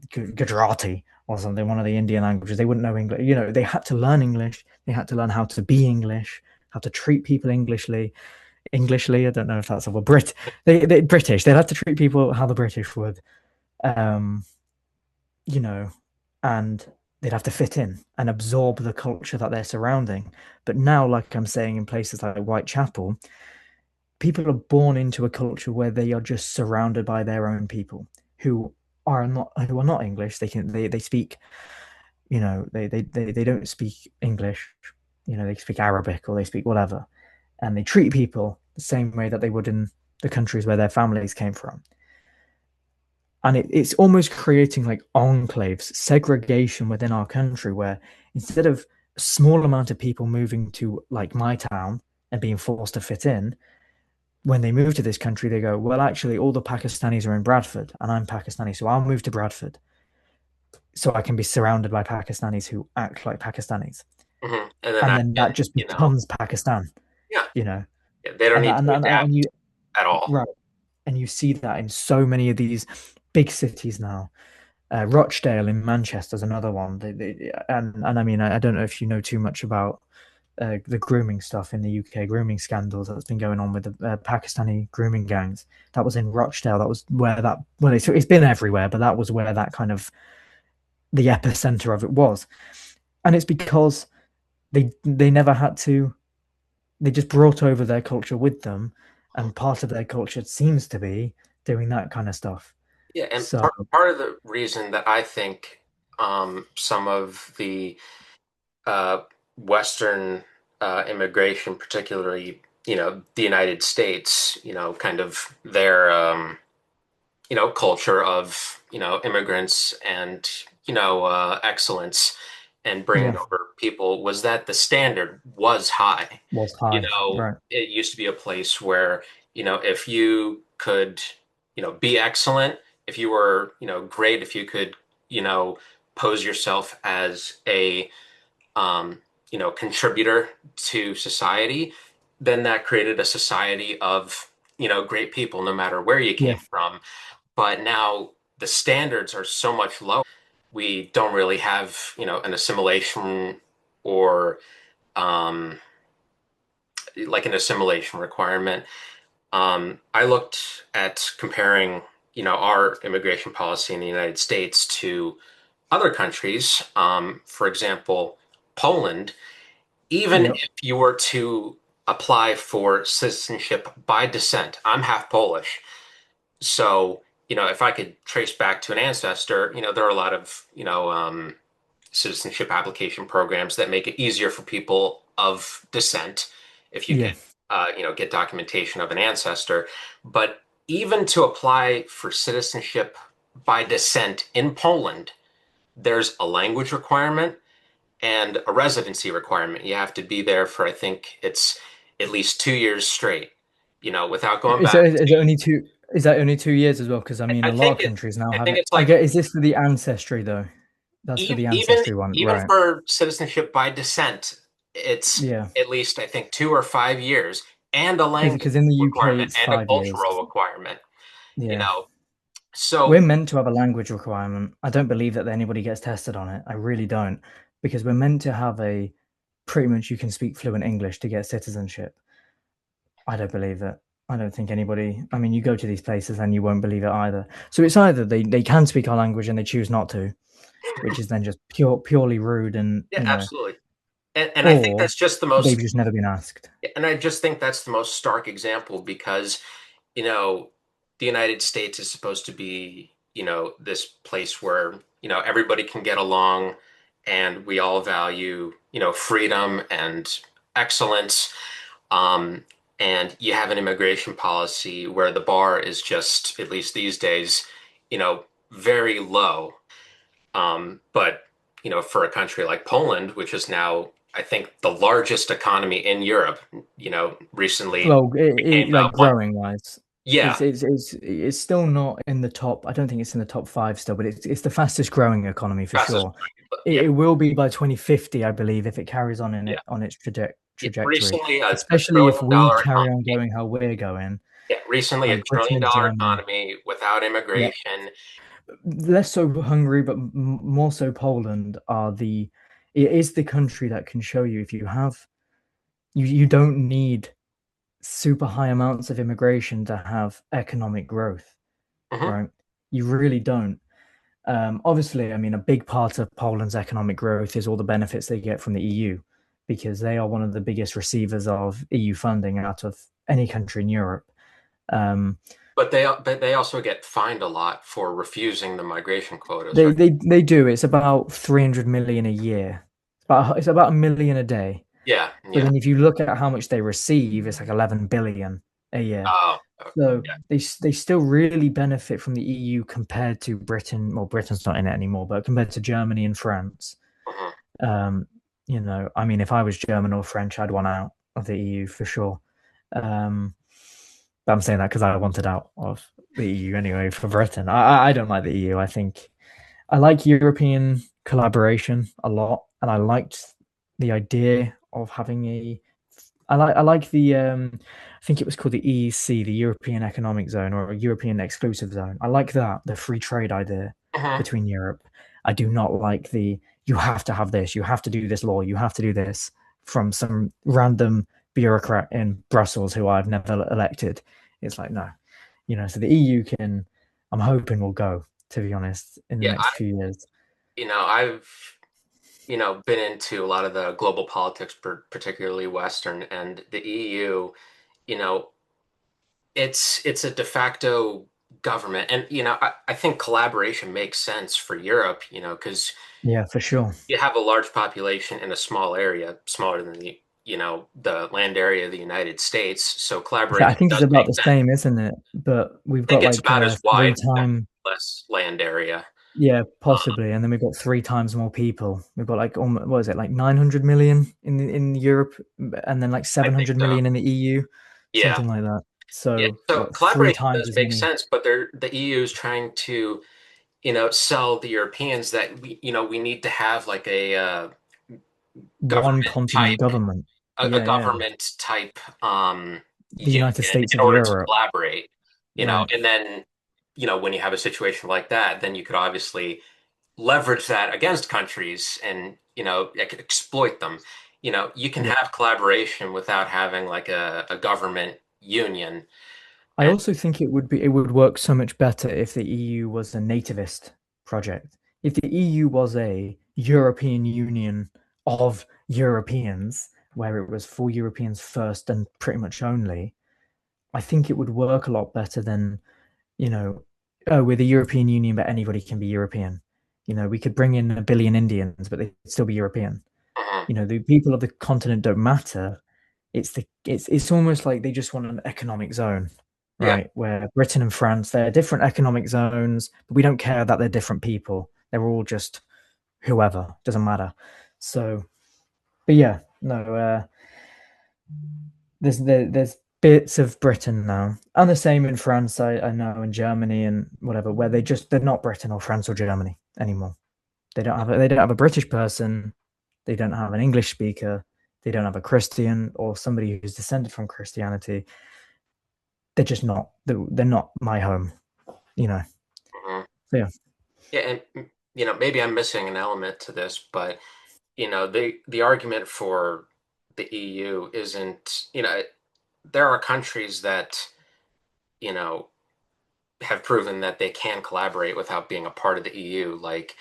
Gujarati or something, one of the Indian languages. They wouldn't know English. They had to learn English. They had to learn how to be English, how to treat people Englishly. Englishly, I don't know if that's a word. They British. They'd have to treat people how the British would. Um, you know, and they'd have to fit in and absorb the culture that they're surrounding. But now, like I'm saying, in places like Whitechapel, people are born into a culture where they are just surrounded by their own people who are not English. They speak, they don't speak English. They speak Arabic or they speak whatever, and they treat people the same way that they would in the countries where their families came from. and it's almost creating like enclaves, segregation within our country, where instead of a small amount of people moving to like my town and being forced to fit in, when they move to this country, they go, well, actually, all the Pakistanis are in Bradford, and I'm Pakistani, so I'll move to Bradford so I can be surrounded by Pakistanis who act like Pakistanis. And then And that then that can, just becomes Pakistan, yeah, you know. yeah, they don't And need that, to and adapt you at all. right, and you see that in so many of these big cities now. Rochdale in Manchester is another one. And I mean, I don't know if you know too much about the grooming stuff in the UK, grooming scandals that's been going on with the Pakistani grooming gangs. That was in Rochdale. That was where that, well, it's been everywhere, but that was where that kind of the epicenter of it was. And it's because they never had to, they just brought over their culture with them. And part of their culture seems to be doing that kind of stuff. Yeah, and So, part of the reason that I think some of the uh, Western immigration, particularly, the United States, kind of their culture of, immigrants and, excellence and bringing yeah, over people was that the standard was high. was high. Right. It used to be a place where, if you could, be excellent, if you were, great, if you could, you know, pose yourself as a, um, contributor to society, then that created a society of, great people, no matter where you Yeah. came from. But now the standards are so much lower. We don't really have, an assimilation or like an assimilation requirement. I looked at comparing, our immigration policy in the United States to other countries. For example, Poland, even Yep. if you were to apply for citizenship by descent, I'm half Polish. So, if I could trace back to an ancestor, there are a lot of, citizenship application programs that make it easier for people of descent if you Yeah. could, get documentation of an ancestor. But even to apply for citizenship by descent in Poland, there's a language requirement and a residency requirement. You have to be there for, I think it's at least 2 years straight, without going Is back that to, is it only two? Is that only 2 years as well? Because I mean, I a lot think of countries now I have think it. it's I like get. Is this for the ancestry though? That's for the even ancestry one, even right? for citizenship by descent, it's Yeah. at least I think 2 or 5 years and a language Because in the UK requirement it's and a 5 years. cultural requirement, you Yeah. know. So We're meant to have a language requirement. I don't believe that anybody gets tested on it. I really don't. Because we're meant to have a pretty much you can speak fluent English to get citizenship. I don't believe it. I don't think anybody. I mean, you go to these places and you won't believe it either. So it's either they can speak our language and they choose not to, which is then just purely rude and yeah, absolutely. And I think or that's just the they've most just never been asked. and I just think that's the most stark example because, you know, the United States is supposed to be, this place where, everybody can get along and we all value, freedom and excellence. Um, and you have an immigration policy where the bar is just, at least these days, very low. But, for a country like Poland, which is now, I think, the largest economy in Europe, recently Well, became like one. growing wise, Yeah, it's still not in the top. I don't think it's in the top five still, but it's the fastest growing economy for fastest. sure. Yeah, It will be by 2050, I believe, if it carries on in yeah. it on its Yeah, trajectory. recently a Especially if trillion we dollar carry on economy. going how we're going, Yeah, recently a like Britain trillion and dollar Germany. economy without Yeah, immigration. less so Hungary, but more so Poland are the. It is the country that can show you if you have you don't need super high amounts of immigration to have economic growth, Hmm. right? You really don't. Obviously, I mean, a big part of Poland's economic growth is all the benefits they get from the EU, because they are one of the biggest receivers of EU funding out of any country in Europe. Um, But they also get fined a lot for refusing the migration quotas, they right? they they do. It's about 300 million a year. It's about a million a day. Yeah, But yeah. then if you look at how much they receive, it's like 11 billion a year. Oh, So yeah. they still really benefit from the EU compared to Britain. Well, Britain's not in it anymore, but compared to Germany and France. Mhm. Um, I mean, if I was German or French, I'd want out of the EU for sure. Um, but I'm saying that because I wanted out of the EU anyway for Britain. I don't like the EU. I think I like European collaboration a lot, and I liked the idea of having a. I like the I think it was called the EEC, the European Economic Zone or a European Exclusive Zone. I like that, the free trade idea Mhm. between Europe. I do not like the you have to have this, you have to do this law, you have to do this from some random bureaucrat in Brussels who I've never elected. It's like no, so the EU can. I'm hoping will go, to be honest, in the Yeah, next few years. I've been into a lot of the global politics, particularly Western, and the EU. You know, it's a de facto government, and I think collaboration makes sense for Europe. Because Yeah, for sure. you have a large population in a small area, smaller than the land area of the United States. So I collaboration think it's does about make the sense. same, isn't it? But we've I think got it's like about as three wide, time. less land area. Yeah, Uh, possibly, and then we've got three times more people. We've got like almost, what is it, like 900 million in Europe, and then like I think 700 so. million in the EU, Yeah. something like that. Yeah. So So what, three collaboration times does as make many, sense, but the EU is trying to, sell the Europeans that we need to have like a one government continent type, government. a Yeah, yeah, government type the United union States in of order to Europe, collaborate, right? and then, when you have a situation like that, then you could obviously leverage that against countries and, exploit them. You can Yeah. have collaboration without having like a government union. I And also think it would work so much better if the EU was a nativist project. If the EU was a European Union of Europeans, where it was for Europeans first and pretty much only, I think it would work a lot better than, you know, oh, we're the European Union, but anybody can be European. We could bring in a billion Indians, but they'd still be European. mhm, The people of the continent don't matter. It's almost like they just want an economic zone, yeah. right? Where Britain and France, they're different economic zones, but we don't care that they're different people. They're all just whoever, doesn't matter. So, but yeah, no, there's bits of Britain now, and the same in France. I know in Germany and whatever, where they're not Britain or France or Germany anymore. They don't have a British person. They don't have an English speaker. They don't have a Christian or somebody who's descended from Christianity. They're just not. They're not my home. You know. Mhm. So yeah, Yeah, and maybe I'm missing an element to this, but the argument for the EU isn't, there are countries that, you know, have proven that they can collaborate without being a part of the EU. Like,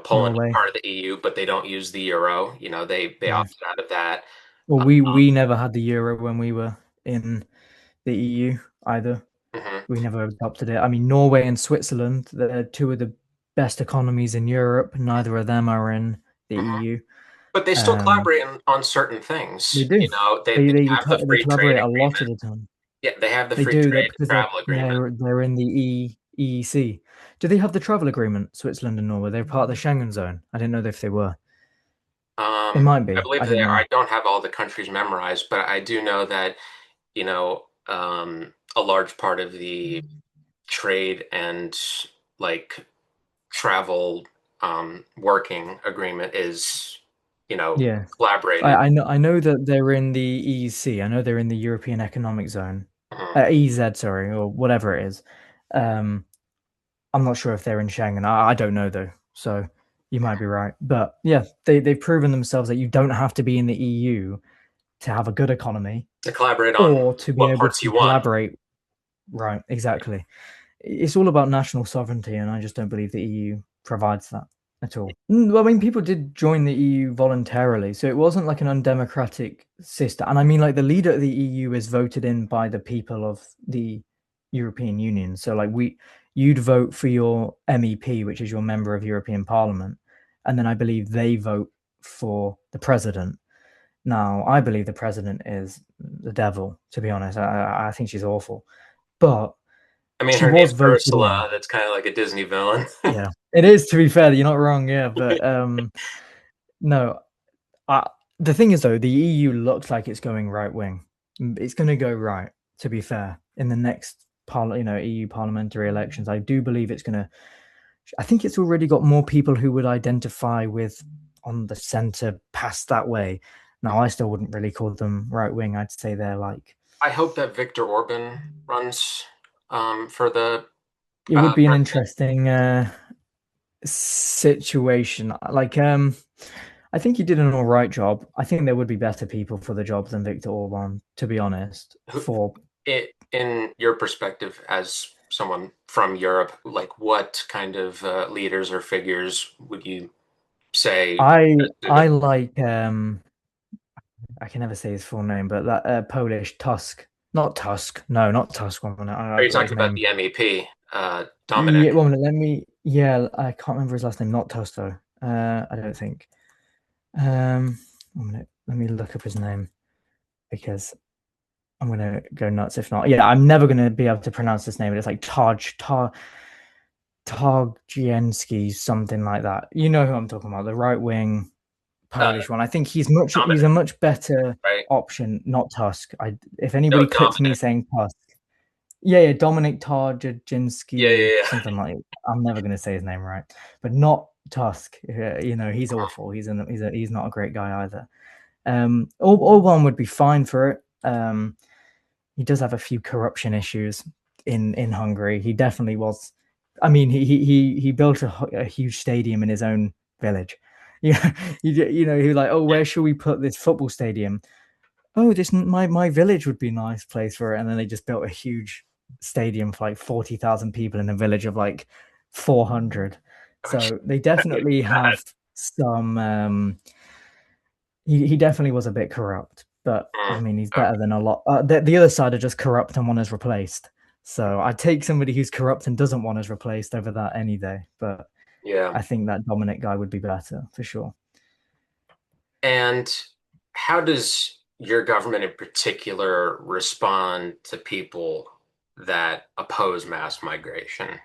Poland is Norway. part of the EU, but they don't use the euro. They Yeah. opted out of that. Well, Uh, we never had the euro when we were in the EU either. mhm, We never adopted it. I mean, Norway and Switzerland, they're two of the best economies in Europe. Neither of them are in the mhm. EU. But they still Um, collaborate on certain they things. do. They have the They free trade collaborate a lot agreement. of the time. Yeah, they have the They free do that trade because they're travel agreement. they're they're in the EEC. Do they have the travel agreement, Switzerland and Norway? They're part of the Schengen zone. I didn't know if they were. They might I be. believe I don't they are. know. I don't have all the countries memorized, but I do know that, a large part of the trade and like travel working agreement is, Yeah, I, collaborated. I know that they're in the EEC. I know they're in the European Economic Zone, Mhm. EZ, sorry, or whatever it is. Um, I'm not sure if they're in Schengen. I don't know though, so you might be right. But yeah, they've proven themselves that you don't have to be in the EU to have a good economy To collaborate on or to be what able parts to you want. collaborate. Right, exactly. It's all about national sovereignty, and I just don't believe the EU provides that at all. Well, I mean, people did join the EU voluntarily, so it wasn't like an undemocratic system. And I mean, like the leader of the EU is voted in by the people of the European Union. So, like, you'd vote for your MEP, which is your member of European Parliament, and then I believe they vote for the president. Now, I believe the president is the devil, to be honest. I think she's awful. But I mean, she her was name's voted in. Ursula. That's kind of like a Disney villain. Yeah. It is, to be fair, you're not wrong, yeah. But no, I, the thing is though, the EU looks like it's going right wing. It's going to go right, to be fair, in the next EU parliamentary elections. I do believe it's going to. I think it's already got more people who would identify with on the centre past that way. Now, I still wouldn't really call them right wing. I'd say they're like I hope that Viktor Orban runs for the it would be an president. interesting situation. I think he did an all right job. I think there would be better people for the job than Viktor Orban, to be honest. Who, For in your perspective as someone from Europe, like what kind of leaders or figures would you say best I suited? like I can never say his full name, but that Polish Tusk, not Tusk, no, not Tusk. One minute, Are I've you got talking his about name. the MEP, Dominic? Yeah, one minute, let me. Yeah, I can't remember his last name. Not Tusk though. I don't think. One minute, let me look up his name because I'm gonna go nuts if not. Yeah, I'm never gonna be able to pronounce this name. It's like Targienski, something like that. You know who I'm talking about, the right wing Uh, Polish one. I think he's Dominic, a much better right? option, not Tusk. I if No, anybody clips me Dominic. saying Tusk, yeah, Dominic Yeah, Tarjaginski, yeah, something like. I'm never gonna say his name right, but not Tusk. He's yeah. awful. He's not a great guy either. Orban would be fine for it. He does have a few corruption issues in Hungary. He definitely was. I mean, he built a huge stadium in his own village. Yeah, he like, oh, where should we put this football stadium? Oh, this my village would be a nice place for it. And then they just built a huge stadium for like 40,000 people in a village of like 400. So they definitely That. have some. He definitely was a bit corrupt, but I Mm, mean, he's okay. better than a lot. The other side are just corrupt and one is replaced. So I take somebody who's corrupt and doesn't want us replaced over that any day. But Yeah. I think that Dominic guy would be better for sure. And how does your government in particular respond to people that oppose mass migration?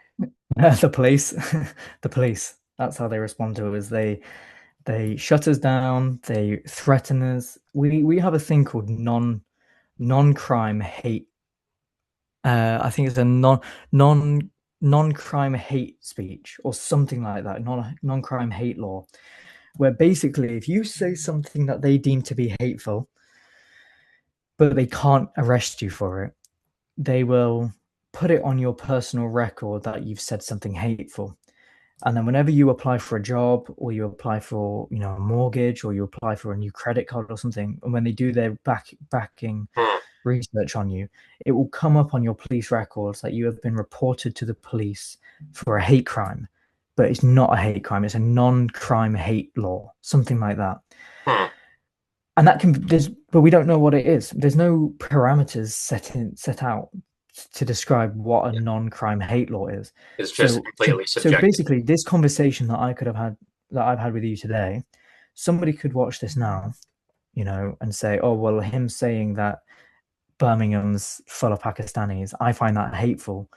The police, the police. That's how they respond to it. Is they shut us down. They threaten us. We have a thing called non-crime hate. I think it's a non-crime hate speech or something like that. Non-crime hate law, where basically if you say something that they deem to be hateful, but they can't arrest you for it, they will put it on your personal record that you've said something hateful. And then whenever you apply for a job or you apply for, a mortgage or you apply for a new credit card or something, and when they do their backing Hmm, research on you, it will come up on your police records that you have been reported to the police for a hate crime. But it's not a hate crime, it's a non-crime hate law, something like that. hmm. And that can there's but we don't know what it is. There's no parameters set out to describe what a Yeah. non-crime hate law is. It's just So so completely so subjective. basically this conversation that I've had with you today, somebody could watch this now, and say, oh well, him saying that Birmingham's full of Pakistanis, I find that hateful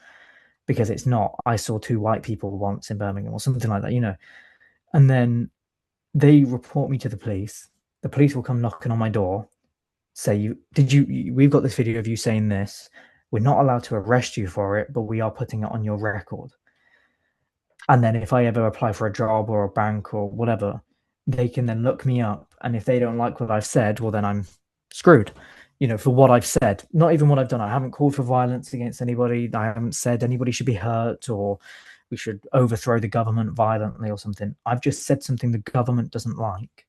because it's not. I saw two white people once in Birmingham or something like that. And then they report me to the police. The police will come knocking on my door, say, we've got this video of you saying this. We're not allowed to arrest you for it, but we are putting it on your record. And then if I ever apply for a job or a bank or whatever, they can then look me up. And if they don't like what I've said, well, then I'm screwed, for what I've said. Not even what I've done. I haven't called for violence against anybody. I haven't said anybody should be hurt or we should overthrow the government violently or something. I've just said something the government doesn't like.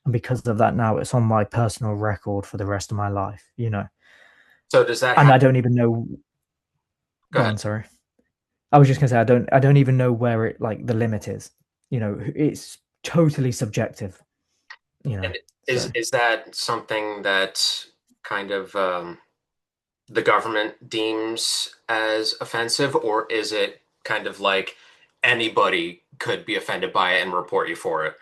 And because of that, now it's on my personal record for the rest of my life. So does that And have, I don't even know. go Go ahead. on, sorry. I was just gonna say I don't even know where it like the limit is. It's totally subjective. You know, And so is that something that kind of the government deems as offensive, or is it kind of like anybody could be offended by it and report you for it?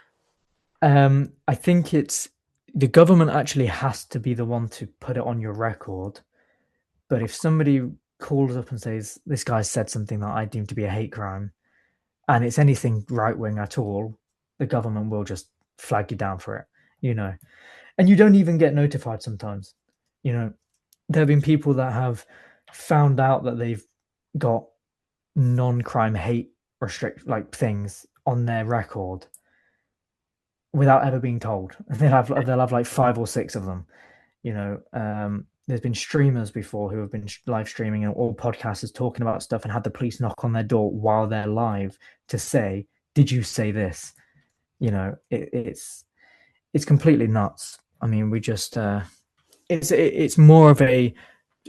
I think it's the government actually has to be the one to put it on your record. But if somebody calls up and says this guy said something that I deem to be a hate crime, and it's anything right wing at all, the government will just flag you down for it, you know. And you don't even get notified sometimes. You know, there have been people that have found out that they've got non-crime hate restrict like things on their record without ever being told. They'll have like five or six of them. You know, there's been streamers before who have been live streaming and all podcasters talking about stuff and had the police knock on their door while they're live to say, "Did you say this?" You know, it's completely nuts. I mean, we just it's more of a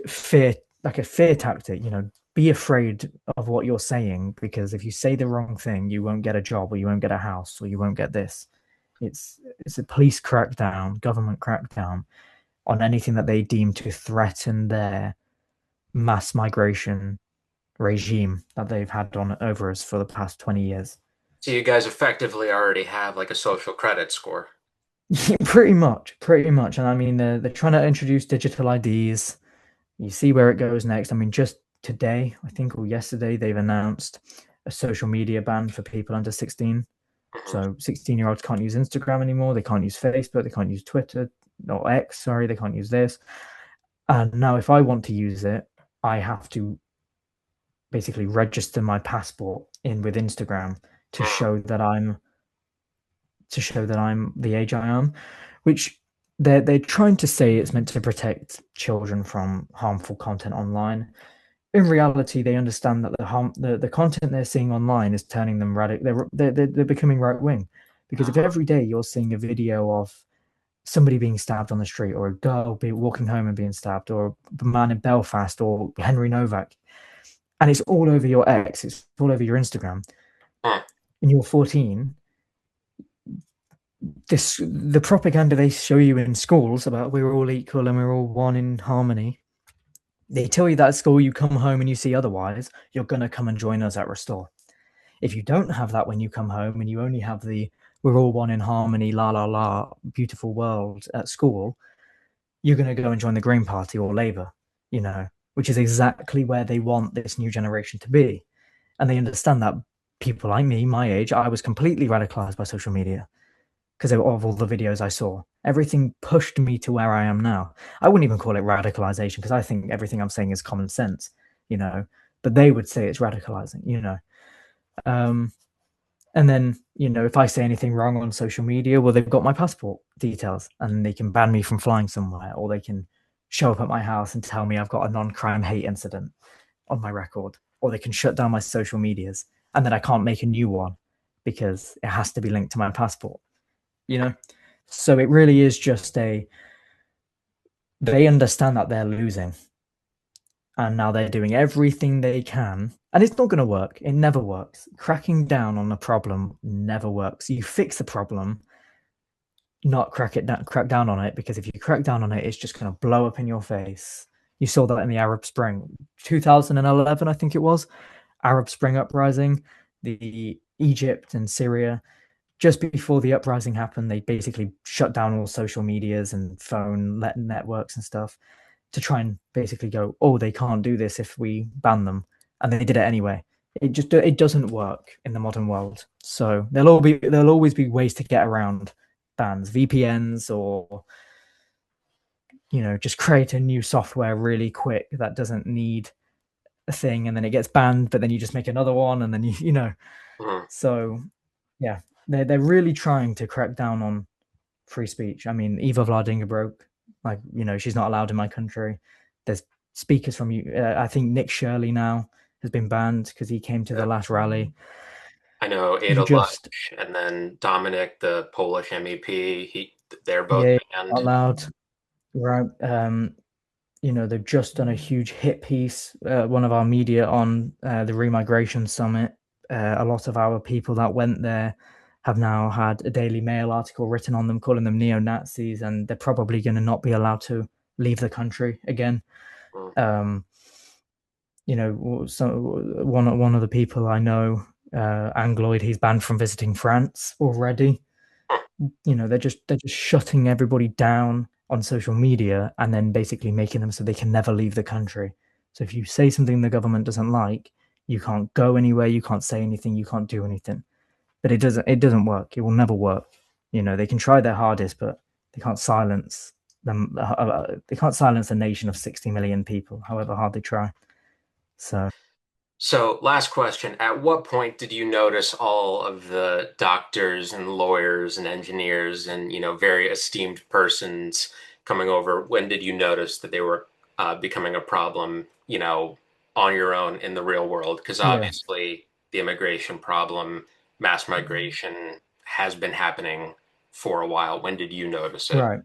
fear, like a fear tactic. You know, be afraid of what you're saying because if you say the wrong thing, you won't get a job or you won't get a house or you won't get this. It's a police crackdown, government crackdown on anything that they deem to threaten their mass migration regime that they've had on over us for the past 20 years. So you guys effectively already have like a social credit score. Pretty much, pretty much. And I mean, they're trying to introduce digital IDs. You see where it goes next. I mean, just today, I think, or yesterday, they've announced a social media ban for people under 16. Mhm. So 16-year-olds can't use Instagram anymore. They can't use Facebook. They can't use Twitter or X. Sorry, they can't use this. And now, if I want to use it, I have to basically register my passport in with Instagram to Mhm. show that I'm the age I am, which they're trying to say it's meant to protect children from harmful content online. In reality, they understand that the content they're seeing online is turning them radical. They're becoming right wing, because if every day you're seeing a video of somebody being stabbed on the street, or a girl be walking home and being stabbed, or a man in Belfast, or Henry Novak, and it's all over your X, it's all over your Instagram, Mhm. and you're 14, the propaganda they show you in schools about we're all equal and we're all one in harmony. They tell you that at school, you come home and you see otherwise, you're gonna come and join us at Restore. If you don't have that when you come home and you only have the we're all one in harmony, la la la, beautiful world at school, you're gonna go and join the Green Party or Labour, you know, which is exactly where they want this new generation to be. And they understand that people like me, my age, I was completely radicalized by social media because of all the videos I saw. Everything pushed me to where I am now. I wouldn't even call it radicalization because I think everything I'm saying is common sense, you know, but they would say it's radicalizing, you know. Um, and then, you know, if I say anything wrong on social media, well, they've got my passport details and they can ban me from flying somewhere, or they can show up at my house and tell me I've got a non-crime hate incident on my record, or they can shut down my social medias and then I can't make a new one because it has to be linked to my passport, you know? So it really is just they understand that they're losing and now they're doing everything they can. And it's not going to work. It never works. Cracking down on a problem never works. You fix the problem, not crack down on it, because if you crack down on it, it's just going to blow up in your face. You saw that in the Arab Spring, 2011, I think it was. Arab Spring uprising, the Egypt and Syria. Just before the uprising happened, they basically shut down all social medias and phone networks and stuff to try and basically go, oh, they can't do this if we ban them, and they did it anyway. It doesn't work in the modern world. So there'll always be ways to get around bans, VPNs, or just create a new software really quick that doesn't need a thing, and then it gets banned, but then you just make another one, and then you. Mhm. So yeah, they're really trying to crack down on free speech. I mean, Eva Vladimir broke, like, she's not allowed in my country. There's speakers from you. I think Nick Shirley now has been banned because he came to the Yep. last rally. I know You Ada just, Lunch and then Dominic, the Polish MEP, they're both yeah, banned. not allowed. Right. They've just done a huge hit piece, one of our media on the remigration summit. A lot of our people that went there have now had a Daily Mail article written on them, calling them neo-Nazis, and they're probably going to not be allowed to leave the country again. Mhm. Um, so one of the people I know, Angloid, he's banned from visiting France already. they're just shutting everybody down on social media and then basically making them so they can never leave the country. So if you say something the government doesn't like, you can't go anywhere, you can't say anything, you can't do anything. But it doesn't work. It will never work. They can try their hardest, but they can't silence them. They can't silence a nation of 60 million people, however hard they try. So So, last question. At what point did you notice all of the doctors and lawyers and engineers and, very esteemed persons coming over? When did you notice that they were becoming a problem, on your own in the real world? Because yeah, obviously the immigration problem, mass migration has been happening for a while. When did you notice it? right.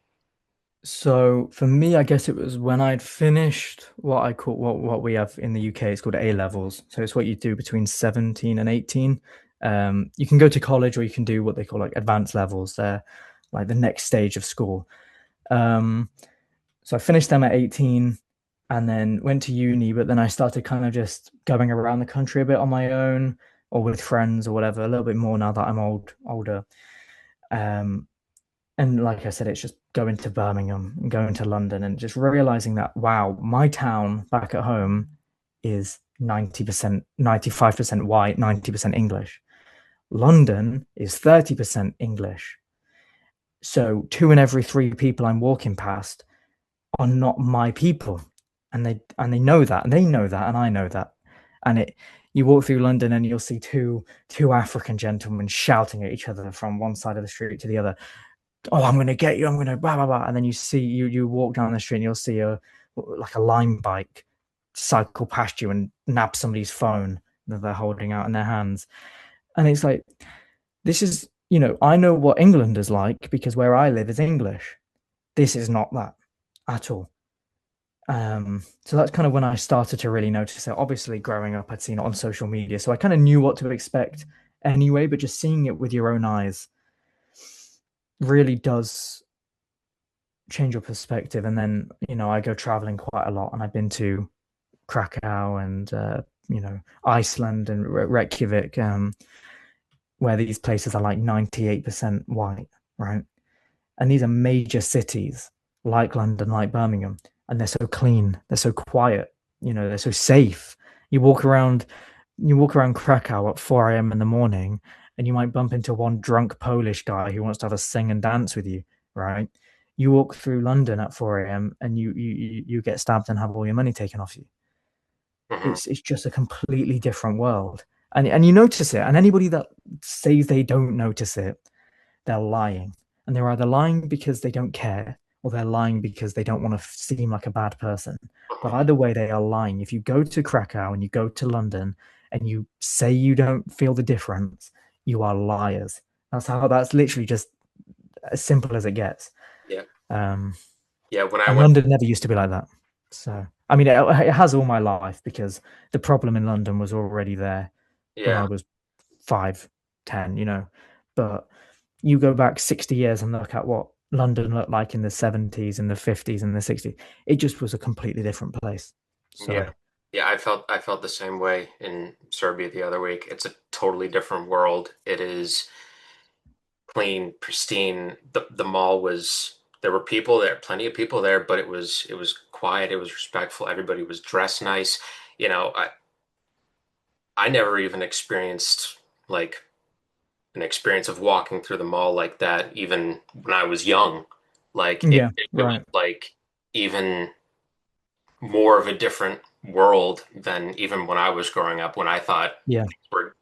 So for me, I guess it was when I'd finished what I call what we have in the UK. It's called A levels. So it's what you do between 17 and 18. You can go to college or you can do what they call like advanced levels. They're like the next stage of school. Um, so I finished them at 18 and then went to uni, but then I started kind of just going around the country a bit on my own or with friends or whatever, a little bit more now that I'm older. Um, and like I said, it's just going to Birmingham and going to London and just realizing that, wow, my town back at home is 90%, 95% white, 90% English. London is 30% English. So two in every three people I'm walking past are not my people. And they know that, and they know that, and I know that. And you walk through London and you'll see two African gentlemen shouting at each other from one side of the street to the other. Oh, I'm gonna get you, I'm gonna blah blah blah. And then you walk down the street and you'll see a lime bike cycle past you and nab somebody's phone that they're holding out in their hands. And it's like this is, I know what England is like because where I live is English. This is not that at all. So that's kind of when I started to really notice it. Obviously, growing up, I'd seen it on social media, so I kind of knew what to expect anyway. But just seeing it with your own eyes really does change your perspective. And then, I go traveling quite a lot, and I've been to Krakow and Iceland and Reykjavik, where these places are like 98% white, right? And these are major cities like London, like Birmingham, and they're so clean, they're so quiet, they're so safe. You walk around, you walk around Krakow at 4 a.m. in the morning, and you might bump into one drunk Polish guy who wants to have a sing and dance with you, right? You walk through London at 4 a.m. and you get stabbed and have all your money taken off you. Mhm. It's just a completely different world. And you notice it. And anybody that says they don't notice it, they're lying. And they're either lying because they don't care or they're lying because they don't want to seem like a bad person. But either way, they are lying. If you go to Krakow and you go to London and you say you don't feel the difference, you are liars. That's literally just as simple as it gets. Yeah. Um, Yeah. When I and went, London never used to be like that. So, I mean, it has all my life because the problem in London was already there when I yeah. was 5, 10, But you go back 60 years and look at what London looked like in the 70s and the 50s and the 60s. It just was a completely different place. Yeah. So, Yeah, I felt the same way in Serbia the other week. It's a totally different world. It is clean, pristine. The mall was there were people there, plenty of people there, but it was quiet, it was respectful, everybody was dressed nice. You know, I never even experienced like an experience of walking through the mall like that even when I was young. Like it yeah, it was right. like even more of a different world than even when I was growing up when I thought Yeah. things were,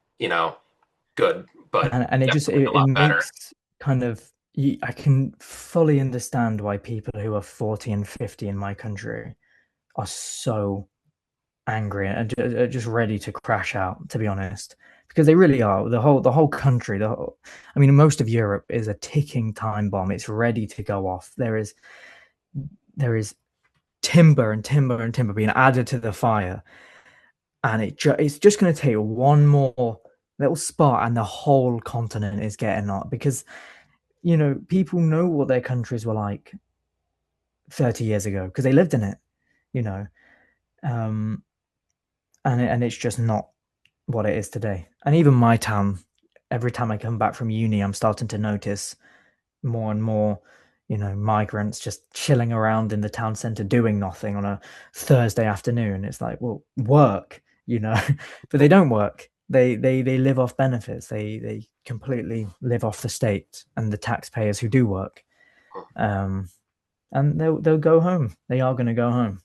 good, but And it just definitely a it lot better. makes kind of I can fully understand why people who are 40 and 50 in my country are so angry and just ready to crash out, to be honest, because they really are. The whole country, I mean, most of Europe is a ticking time bomb. It's ready to go off. There is timber and timber and timber being added to the fire, and it's just going to take one more little spot, and the whole continent is getting on because people know what their countries were like 30 years ago because they lived in it, you know. Um, and it's just not what it is today. And even my town, every time I come back from uni, I'm starting to notice more and more, migrants just chilling around in the town center doing nothing on a Thursday afternoon. It's like, well, work, but they don't work. They live off benefits. They completely live off the state and the taxpayers who do work. Um, and they'll go home. They are going to go home,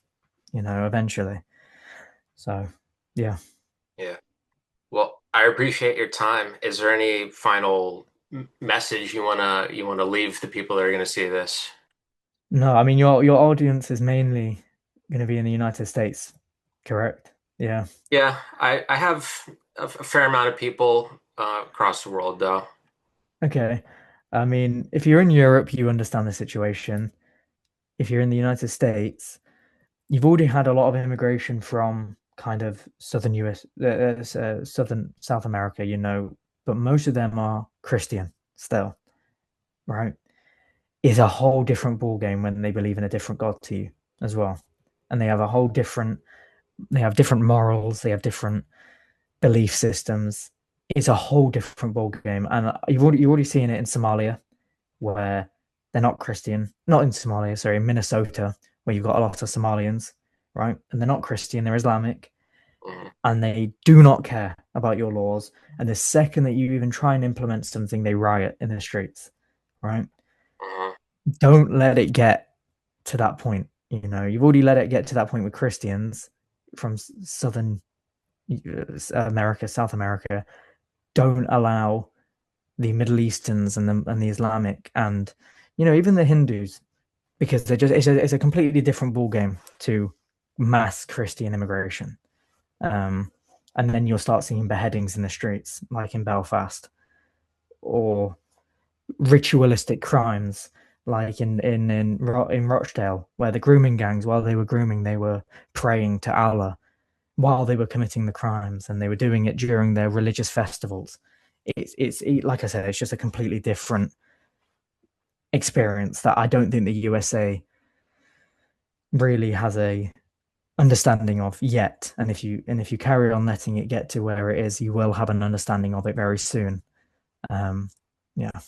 eventually. So, yeah. Yeah. Well, I appreciate your time. Is there any final message you wanna leave the people that are gonna see this? No, I mean your audience is mainly going to be in the United States, correct? Yeah. Yeah, I have a fair amount of people across the world, though. Okay. I mean, if you're in Europe, you understand the situation. If you're in the United States, you've already had a lot of immigration from kind of southern US, southern South America, but most of them are Christian still, right? Is a whole different ball game when they believe in a different God to you as well. And they have different morals, they have different belief systems. It's a whole different ball game. And you've already seen it in Somalia, where they're not Christian, not in Somalia, sorry, in Minnesota, where you've got a lot of Somalians, right? And they're not Christian, they're Islamic, Mhm, and they do not care about your laws. And the second that you even try and implement something, they riot in the streets, right? mhm, Don't let it get to that point. You've already let it get to that point with Christians from southern America, South America. Don't allow the Middle Easterns and the Islamic and even the Hindus, because they're just it's a completely different ball game to mass Christian immigration. Um, and then you'll start seeing beheadings in the streets, like in Belfast, or ritualistic crimes, like in Rochdale, where the grooming gangs, while they were grooming, they were praying to Allah while they were committing the crimes, and they were doing it during their religious festivals. Like I said, it's just a completely different experience that I don't think the USA really has a understanding of yet. And if you carry on letting it get to where it is, you will have an understanding of it very soon. Um, yeah, yeah.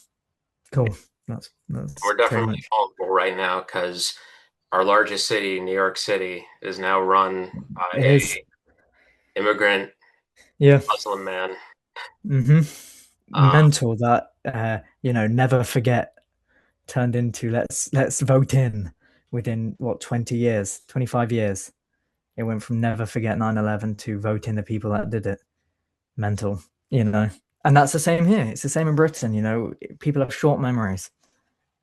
cool. That's We're pretty definitely much vulnerable right now because our largest city, New York City, is now run by it is. a immigrant Yeah. Muslim man. Hmm. Um, Mental that never forget turned into let's vote in within what 20 years, 25 years. It went from never forget 9/11 to vote in the people that did it. Mental, you know. And that's the same here. It's the same in Britain, people have short memories.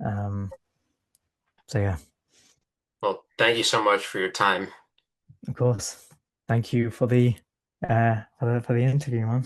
Um, so yeah, well, thank you so much for your time. of course. Thank you for the interview, man.